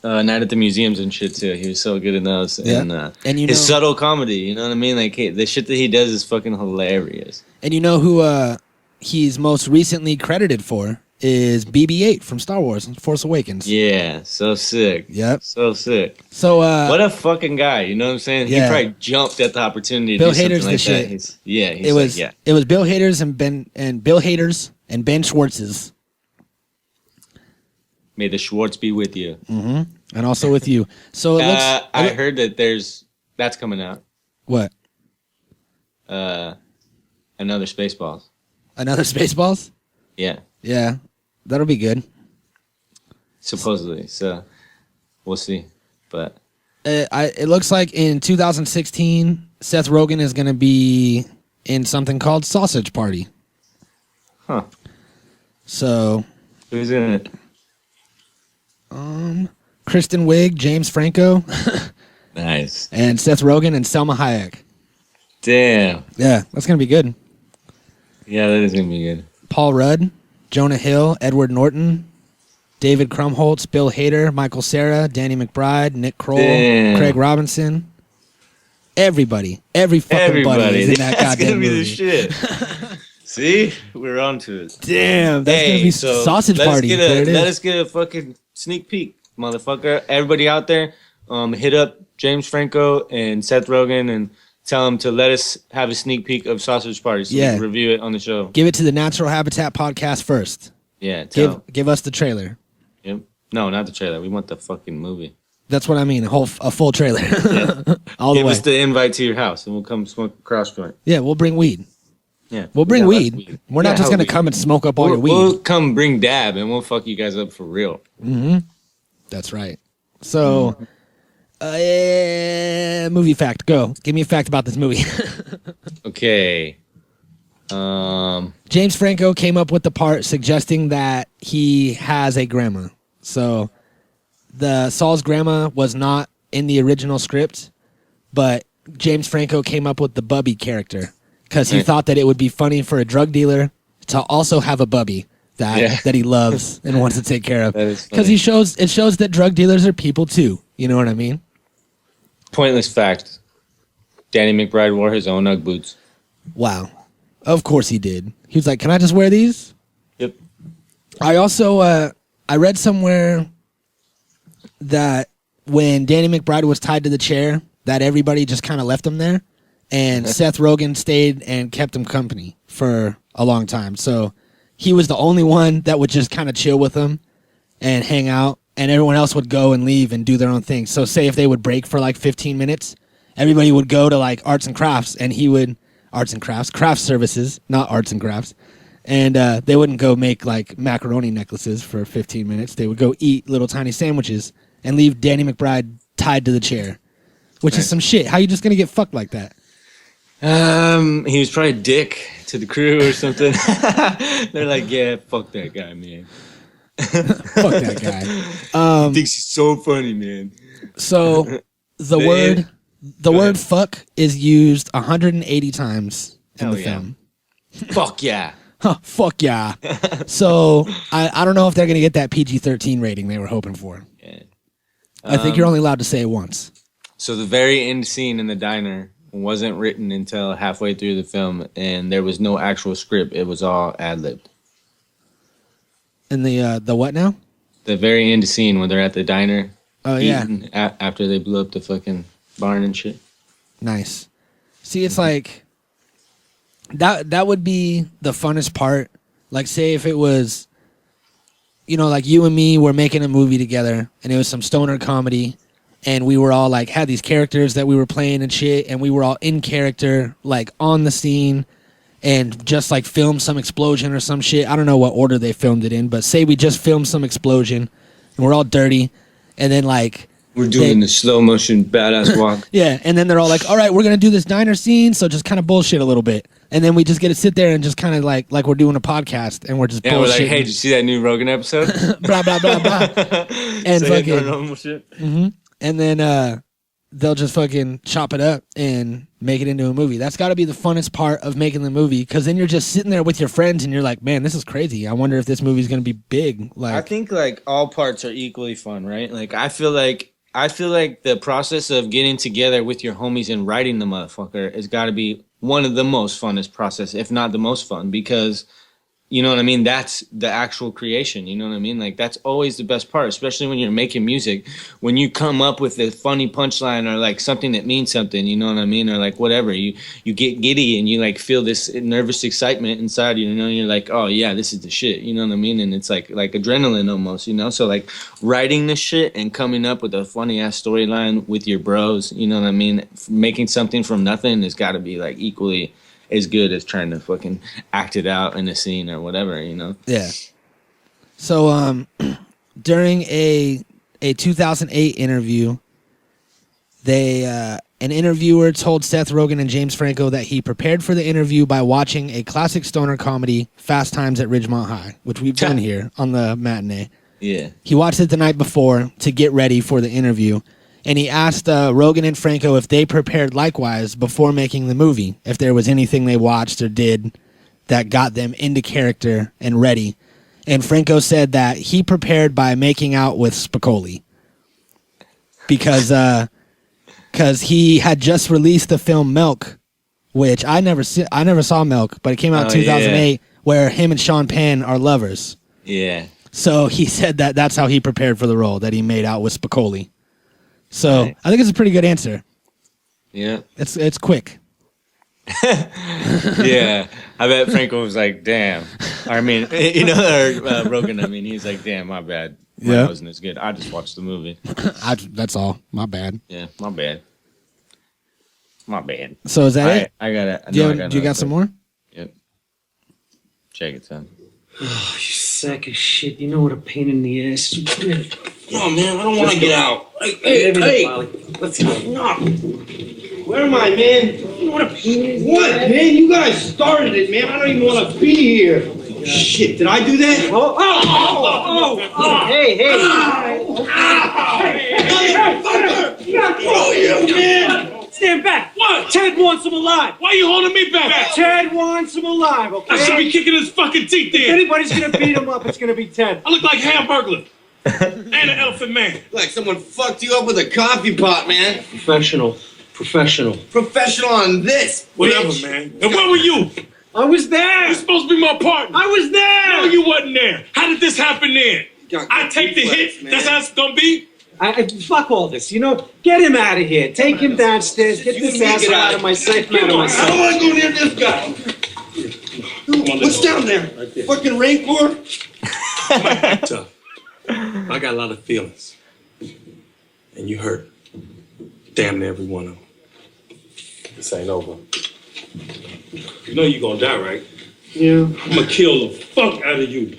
Night at the Museums and shit too. He was so good in those. Yeah. And you his know, subtle comedy, you know what I mean? Like the shit that he does is fucking hilarious. and you know who he's most recently credited for is BB-8 from Star Wars and Force Awakens. Yeah, so sick. Yep. So sick. So what a fucking guy, you know what I'm saying? Yeah. He probably jumped at the opportunity to Bill do something Hader's like the that. shit. He's it was like, yeah. it was Bill Hader's and Bill Hader's and Ben Schwartz's. May the Schwartz be with you. Mm-hmm. And also with you. So it looks. I heard that that's coming out. What? Another Spaceballs. Another Spaceballs? Yeah, Yeah, that'll be good. supposedly. So we'll see. But It looks like in 2016, Seth Rogen is going to be in something called Sausage Party. huh? So, Who's in it? Kristen Wiig, James Franco, Nice. and Seth Rogen and Selma Hayek. Damn. Yeah, that's going to be good. Yeah, that is gonna be good. Paul Rudd, Jonah Hill, Edward Norton, David Krumholtz, Bill Hader, Michael Cera, Danny McBride, Nick Kroll, Damn. Craig Robinson. Everybody. Every fucking buddy is in that That's goddamn gonna be movie. the shit. See, we're on to it. Damn, that's Hey, gonna be so Sausage Party. There it Let is. us get a fucking sneak peek, motherfucker. Everybody out there, hit up James Franco and Seth Rogen and tell them to let us have a sneak peek of Sausage Party so we Yeah. can review it on the show. Give it to the Natural Habitat podcast first. Yeah, tell 'em. Give us the trailer. Yep. No, not the trailer. We want the fucking movie. That's what I mean. A full trailer. Yeah. All the Give way. us the invite to your house and we'll come smoke a cross joint. Yeah, we'll bring weed. Yeah. We'll bring Yeah, weed. that's weed. We're not Yeah, just hell gonna weed. come and smoke up all your weed. We'll come bring dab and we'll fuck you guys up for real. Mm-hmm. That's right. So, movie fact. Go. Give me a fact about this movie. Okay. James Franco came up with the part suggesting that he has a grandma. So, Saul's grandma was not in the original script, but James Franco came up with the Bubby character because he Right. thought that it would be funny for a drug dealer to also have a Bubby that he loves and wants to take care of. That is Because funny. it shows that drug dealers are people too. You know what I mean? Pointless fact. Danny McBride wore his own Ugg boots. Wow. Of course he did. He was like, "Can I just wear these?" Yep. I also I read somewhere that when Danny McBride was tied to the chair, that everybody just kind of left him there, and Seth Rogen stayed and kept him company for a long time. So he was the only one that would just kind of chill with him and hang out, and everyone else would go and leave and do their own thing. So say if they would break for like 15 minutes, everybody would go to like arts and crafts, and he would craft services, not arts and crafts. And they wouldn't go make like macaroni necklaces for 15 minutes. They would go eat little tiny sandwiches and leave Danny McBride tied to the chair, which is some shit. How you just gonna get fucked like that? He was probably a dick to the crew or something. They're like, yeah, fuck that guy, man. Fuck that guy. He thinks he's so funny, man. So the Man. word fuck is used 180 times in Hell the yeah. film. Fuck yeah. Huh, fuck yeah. So I don't know if they're gonna get that PG-13 rating they were hoping for. Yeah. I think you're only allowed to say it once. So the very end scene in the diner wasn't written until halfway through the film, and there was no actual script. It was all ad-libbed. And the what now? The very end scene when they're at the diner Oh yeah. eating after they blew up the fucking barn and shit. Nice. See, it's like that would be the funnest part. Like say if it was you know, like you and me were making a movie together, and it was some stoner comedy, and we were all like had these characters that we were playing and shit, and we were all in character, like on the scene, and just like filmed some explosion or some shit. I don't know what order they filmed it in, but say we just filmed some explosion, and we're all dirty, and then like we're doing the slow motion badass walk. Yeah, and then they're all like, all right, we're going to do this diner scene, so just kind of bullshit a little bit. And then we just get to sit there and just kind of like we're doing a podcast, and we're just yeah, bullshitting. we're like, hey, did you see that new Rogan episode? Blah, blah, blah, blah. And Say fucking... normal shit. Mm-hmm. And then they'll just fucking chop it up and make it into a movie. That's got to be the funnest part of making the movie, because then you're just sitting there with your friends, and you're like, man, this is crazy. I wonder if this movie's going to be big. Like, I think like all parts are equally fun, right? Like I feel like the process of getting together with your homies and writing the motherfucker has got to be one of the most funnest process, if not the most fun, because you know what I mean? That's the actual creation. You know what I mean? Like that's always the best part, especially when you're making music. When you come up with a funny punchline or like something that means something, you know what I mean? Or like whatever, you get giddy and you like feel this nervous excitement inside you, you know, and you're like, oh yeah, this is the shit. You know what I mean? And it's like adrenaline almost, you know? So like writing this shit and coming up with a funny ass storyline with your bros, you know what I mean? Making something from nothing has got to be like equally as good as trying to fucking act it out in a scene or whatever, you know? Yeah. So during a 2008 interview, an interviewer told Seth Rogen and James Franco that he prepared for the interview by watching a classic stoner comedy, Fast Times at Ridgemont High, which we've done here on the matinee. Yeah. He watched it the night before to get ready for the interview. And he asked Rogan and Franco if they prepared likewise before making the movie, if there was anything they watched or did that got them into character and ready. And Franco said that he prepared by making out with Spicoli because he had just released the film Milk, which I never saw Milk, but it came out in 2008, where him and Sean Penn are lovers. Yeah. So he said that that's how he prepared for the role, that he made out with Spicoli. So Right. I think it's a pretty good answer. Yeah. It's quick. Yeah. I bet Franco was like, damn. I mean, you know, or Rogan, I mean, he's like, damn, my bad. Mine wasn't as good. I just watched the movie. That's all. My bad. Yeah, my bad. My bad. So is that it? I got it. Do you got some more? Yep. Check it, son. Oh, you sack of shit. You know what a pain in the ass you did. No, man, I don't want to get out. Hey, let's go. No. Where am I, man? You know what a pain in the What, ass? man? You guys started it, man. I don't even want to be here. Shit, did I do that? Hey, hey. Motherfucker! Man! Stand back. What? Ted wants him alive. Why are you holding me back? Ted wants him alive, okay? I should be kicking his fucking teeth If in. anybody's gonna beat him up, it's gonna be Ted. I look like Hamburglar and an elephant man. Like someone fucked you up with a coffee pot, man. Professional. Professional on this, Whatever, bitch. man. And where were you? I was there. You're supposed to be my partner. I was there. No, you wasn't there. How did this happen then? Got I take the reflex, hit. man. That's how it's gonna be. Fuck all this, you know? Get him out of here. Take him downstairs. Get this make asshole it out out. of my sight. Come on, I don't want to go near this guy. What's down there? Fucking Rancor? Tough. I got a lot of feelings. And you hurt. Damn near every one of them. This ain't over. You know you're gonna die, right? Yeah. I'm gonna kill the fuck out of you.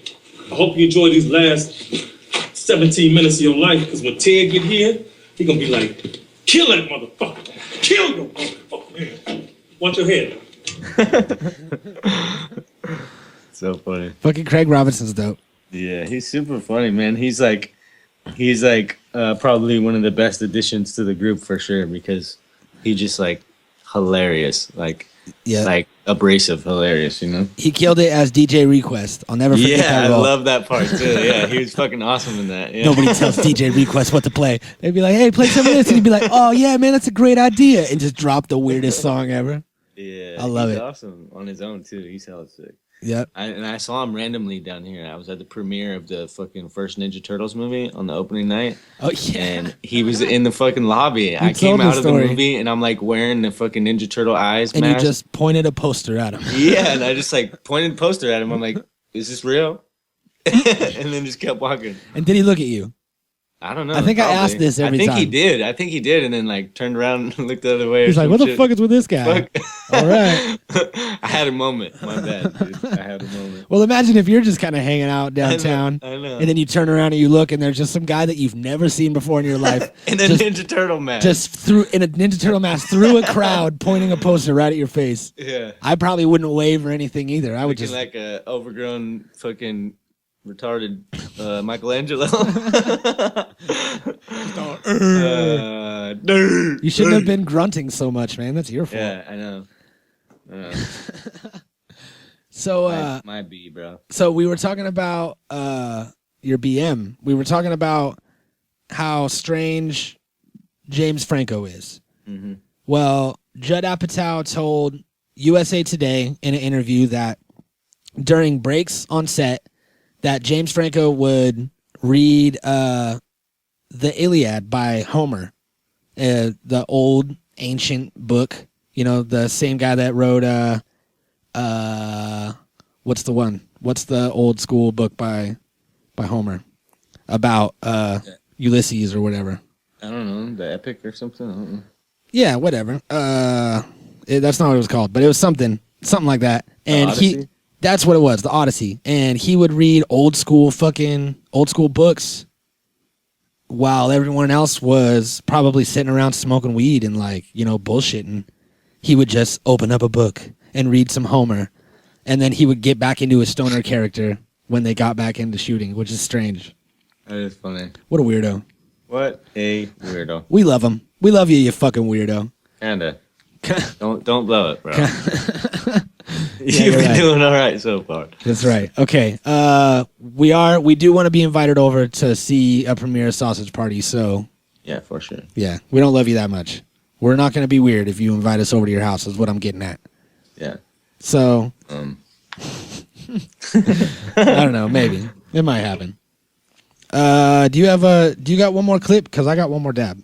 I hope you enjoy these last 17 minutes of your life, because when Ted get here, he gonna be like, kill that motherfucker. Kill your motherfucker, man. Watch your head. So funny. Fucking Craig Robinson's dope. Yeah, he's super funny, man. He's like probably one of the best additions to the group for sure, because he just like hilarious, like abrasive hilarious, you know? He killed it as DJ Request. I'll never forget Yeah, that I role. love that part too. Yeah, he was fucking awesome in that. Yeah. Nobody tells DJ Request what to play. They'd be like, hey, play some of this. And he'd be like, oh, yeah, man, that's a great idea. And just drop the weirdest song ever. Yeah, I love he's it. awesome on his own too. He's hella sick. Yep. I saw him randomly down here. I was at the premiere of the fucking first Ninja Turtles movie on the opening night. Oh, yeah. And he was in the fucking lobby. I came told the out of the story. movie and I'm like wearing the fucking Ninja Turtle eyes And mask. you just pointed a poster at him. Yeah, and I just like pointed a poster at him. I'm like, is this real? and then just kept walking. And did he look at you? I don't know. I think probably. I asked this every time. I think he did, and then like turned around and looked the other way. He's like, "What the fuck is with this guy?" All right. I had a moment. My bad, dude. I had a moment. Well, imagine if you're just kind of hanging out downtown, I know. and then you turn around and you look, and there's just some guy that you've never seen before in your life, in a Ninja Turtle mask, just in a Ninja Turtle mask through a crowd, pointing a poster right at your face. Yeah. I probably wouldn't wave or anything either. I would Looking just like a overgrown fucking retarded Michelangelo. You shouldn't have been grunting so much, man. That's your fault. Yeah, I know. So my B, bro. So we were talking about your BM. We were talking about how strange James Franco is. Mm-hmm. Well, Judd Apatow told USA Today in an interview that during breaks on set, that James Franco would read the Iliad by Homer, the old ancient book. You know, the same guy that wrote what's the one? What's the old school book by Homer about Ulysses or whatever? I don't know, the Epic or something. I don't know. Yeah, whatever. That's not what it was called, but it was something like that. And that's what it was, the Odyssey. And he would read old school books while everyone else was probably sitting around smoking weed and bullshitting. He would just open up a book and read some Homer, and then he would get back into his stoner character when they got back into shooting, which is strange. That is funny. What a weirdo. What a weirdo. We love him. We love you, you fucking weirdo. Kinda. Don't blow it, bro. Yeah, You've been right. doing all right so far. That's right. Okay. We do want to be invited over to see a premiere Sausage Party, so Yeah, for sure. yeah, we don't love you that much. We're not going to be weird if you invite us over to your house, is what I'm getting at. Yeah. So I don't know, maybe. It might happen. Do you got one more clip? Because I got one more dab.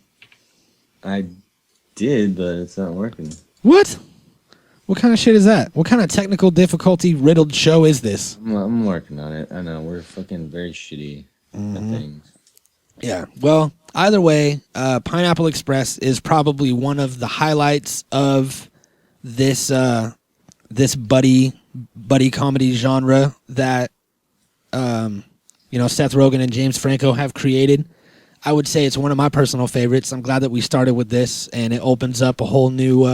I did, but it's not working. What? What kind of shit is that? What kind of technical difficulty riddled show is this? I'm working on it. I know, we're fucking very shitty at things. Yeah. Well, either way, Pineapple Express is probably one of the highlights of this buddy comedy genre that Seth Rogen and James Franco have created. I would say it's one of my personal favorites. I'm glad that we started with this, and it opens up a whole new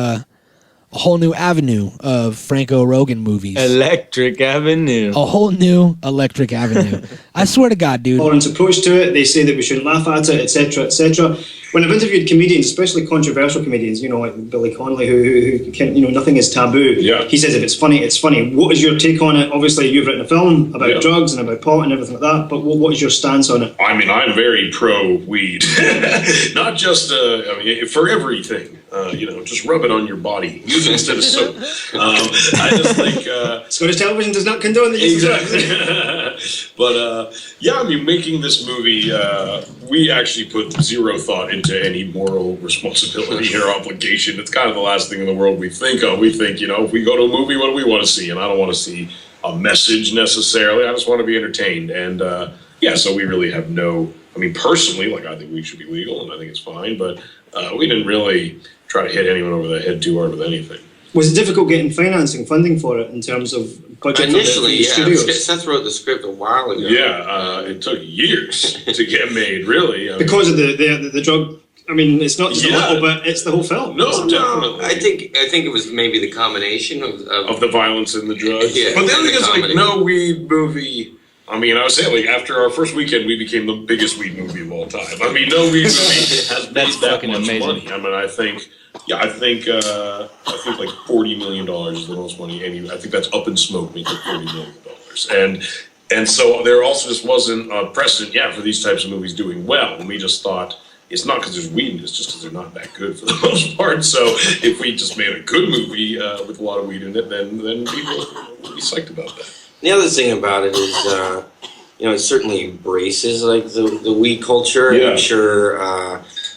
avenue of Franco Rogan movies. Electric Avenue. A whole new electric avenue. I swear to God, dude. Lawrence approach to it, they say that we shouldn't laugh at it, etc., etc. When I've interviewed comedians, especially controversial comedians, like Billy Connolly, who can, nothing is taboo. Yeah. He says if it's funny, it's funny. What is your take on it? Obviously, you've written a film about drugs and about pot and everything like that, but what is your stance on it? I mean, I'm very pro-weed. Not just, for everything. Just rub it on your body. Use it instead of soap. I just think... Scottish television does not condone the use of drugs. But, making this movie, we actually put zero thought into any moral responsibility or obligation. It's kind of the last thing in the world we think of. We think, if we go to a movie, what do we want to see? And I don't want to see a message necessarily. I just want to be entertained. And, so we really have no... personally, I think we should be legal, and I think it's fine, but we didn't really try to hit anyone over the head too hard with anything. Was it difficult getting funding for it in terms of budget? Initially, for the studios? Seth wrote the script a while ago. Yeah, it took years to get made, really. Because of the drug. It's not just a little bit; it's the whole film. No, definitely. I think it was maybe the combination of the violence and the drugs. Yeah, but the other thing is, no weed movie. I would say, after our first weekend, we became the biggest weed movie of all time. No weed movie has made that much amazing. money. I think like $40 million is the most money. And I think that's Up in Smoke making $40 million. And so there also just wasn't a precedent, for these types of movies doing well. And we just thought, it's not because there's weed in it, it's just because they're not that good for the most part. So if we just made a good movie with a lot of weed in it, then people would be psyched about that. The other thing about it is, it certainly embraces the weed culture. Yeah. I'm sure,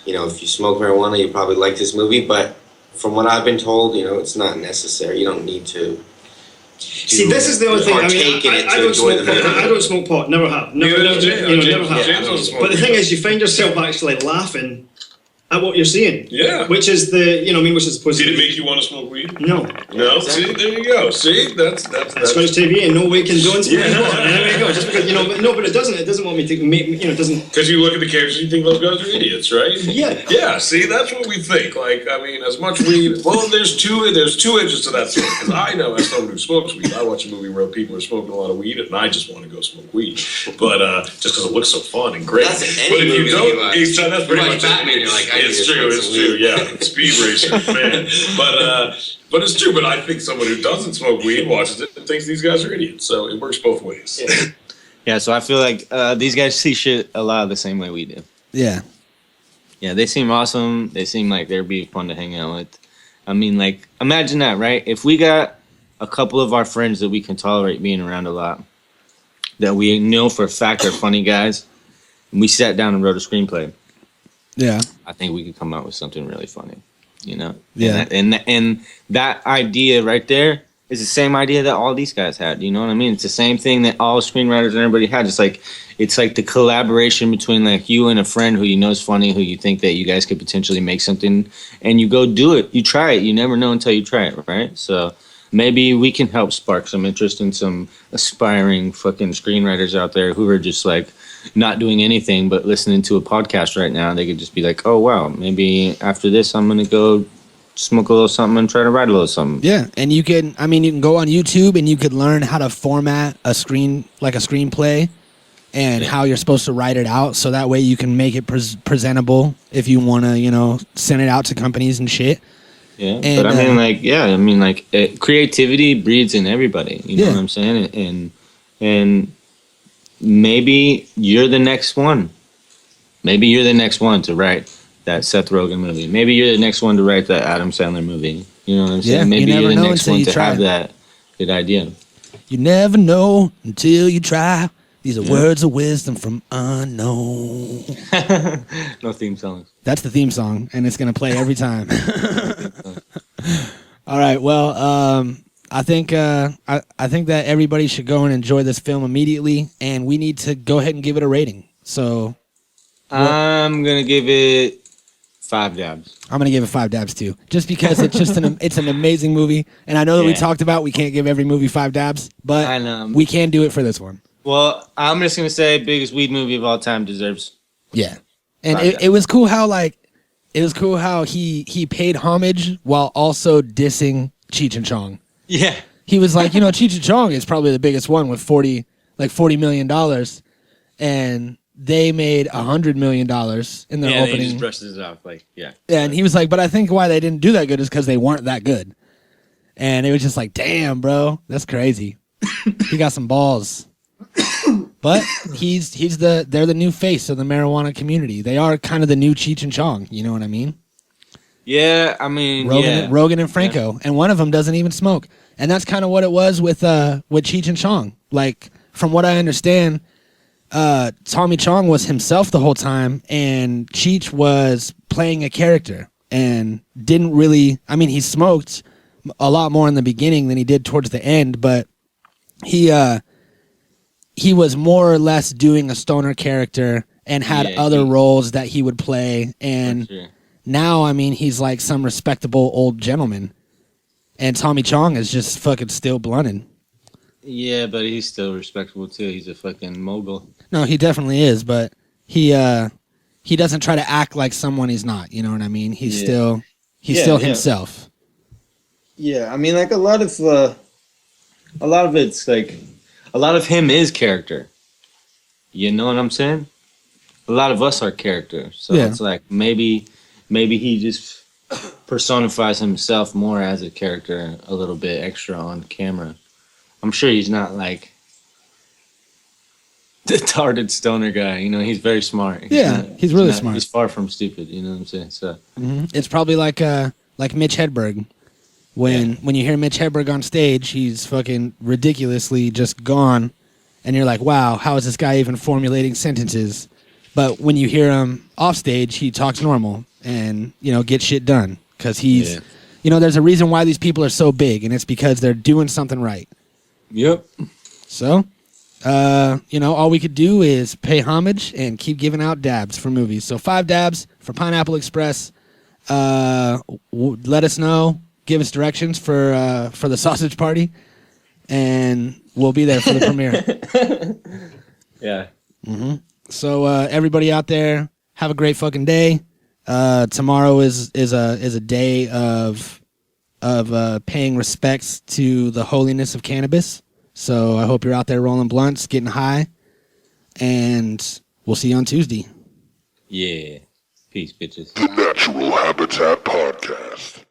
if you smoke marijuana, you probably like this movie. But from what I've been told, it's not necessary. You don't need to See, this is the only thing. I mean, I don't smoke pot. I don't smoke pot. Never have. Never have. But the thing is, you find yourself actually laughing at what you're seeing. Yeah. Which is which is supposed Did to it make you want to smoke weed? No. No? Exactly. See, there you go. See? That's Scottish TV and no way condones. Yeah. There you go. Just because, but it doesn't. It doesn't want me to make, it doesn't. Because you look at the characters and you think those guys are idiots, right? Yeah. Yeah, see, that's what we think. Like, I mean, as much weed, well, there's two edges to that story. Because I know as someone who smokes weed, I watch a movie where people are smoking a lot of weed and I just want to go smoke weed. But just because it looks so fun and great. That's any but if movie you don't, you watch. that's pretty You much watch Batman, it. you're like, I need it's to true, smoke it's some true, weed. yeah. Speed racer, man. But it's true. But I think someone who doesn't smoke weed watches it and thinks these guys are idiots. So it works both ways. Yeah, so I feel like these guys see shit a lot of the same way we do. Yeah. Yeah, they seem awesome. They seem like they'd be fun to hang out with. I mean, like, imagine that, right? If we got a couple of our friends that we can tolerate being around a lot, that we know for a fact are funny guys, and we sat down and wrote a screenplay, Yeah. I think we could come out with something really funny, you know? Yeah. And that idea right there is the same idea that all these guys had, you know what I mean? It's the same thing that all screenwriters and everybody had. It's like the collaboration between like you and a friend who you know is funny, who you think that you guys could potentially make something, and you go do it. You try it. You never know until you try it, right? So maybe we can help spark some interest in some aspiring fucking screenwriters out there who are just like not doing anything but listening to a podcast right now. They could just be like, oh, wow, maybe after this I'm going to go smoke a little something and try to write a little something. Yeah, and you can go on YouTube and you could learn how to format a screenplay and how you're supposed to write it out, so that way you can make it presentable if you want to, send it out to companies and shit. Yeah, and, but I mean, creativity breeds in everybody. You know what I'm saying? And maybe you're the next one. Maybe you're the next one to write that Seth Rogen movie. Maybe you're the next one to write that Adam Sandler movie. You know what I'm saying? Yeah, Maybe you're the next one to try. have that good idea. You never know until you try. These are words of wisdom from unknown. No theme song. That's the theme song, and it's going to play every time. All right. Well, I think that everybody should go and enjoy this film immediately, and we need to go ahead and give it a rating. So I'm gonna give it 5 dabs. I'm gonna give it 5 dabs too, just because it's just it's an amazing movie, and I know that we talked about we can't give every movie 5 dabs, but I know. we can do it for this one. Well, I'm just gonna say biggest weed movie of all time deserves. Yeah, and it was cool how he paid homage while also dissing Cheech and Chong. Yeah, he was like, Cheech and Chong is probably the biggest one with $40 million, and they made $100 million in their opening. He just brushes it off Yeah, and he was like, but I think why they didn't do that good is because they weren't that good, and it was just like, damn, bro, that's crazy. He got some balls. But they're the new face of the marijuana community. They are kind of the new Cheech and Chong. You know what I mean? Yeah, I mean Rogan and Franco, and one of them doesn't even smoke, and that's kind of what it was with Cheech and Chong. Like from what I understand, Tommy Chong was himself the whole time, and Cheech was playing a character and didn't really. I mean, he smoked a lot more in the beginning than he did towards the end, but he was more or less doing a stoner character and had other roles that he would play. And now, I mean, he's like some respectable old gentleman. And Tommy Chong is just fucking still blunting. Yeah, but he's still respectable too. He's a fucking mogul. No, he definitely is, but he doesn't try to act like someone he's not. You know what I mean? He's still himself. Yeah, I mean, like a lot of it's like. A lot of him is character. You know what I'm saying? A lot of us are character. So it's like maybe he just personifies himself more as a character a little bit extra on camera. I'm sure he's not like the retarded stoner guy. You know, he's very smart. He's really smart. He's far from stupid. You know what I'm saying? So it's probably like Mitch Hedberg. When you hear Mitch Hedberg on stage, he's fucking ridiculously just gone, and you're like, wow, how is this guy even formulating sentences? But when you hear him off stage, he talks normal and, gets shit done. Because he's, there's a reason why these people are so big, and it's because they're doing something right. Yep. So, all we could do is pay homage and keep giving out dabs for movies. So 5 dabs for Pineapple Express. Let us know. Give us directions for the sausage party, and we'll be there for the premiere. Yeah. Mm-hmm. So everybody out there, have a great fucking day. Tomorrow is a day of paying respects to the holiness of cannabis. So I hope you're out there rolling blunts, getting high, and we'll see you on Tuesday. Yeah. Peace, bitches. The Natural Habitat Podcast.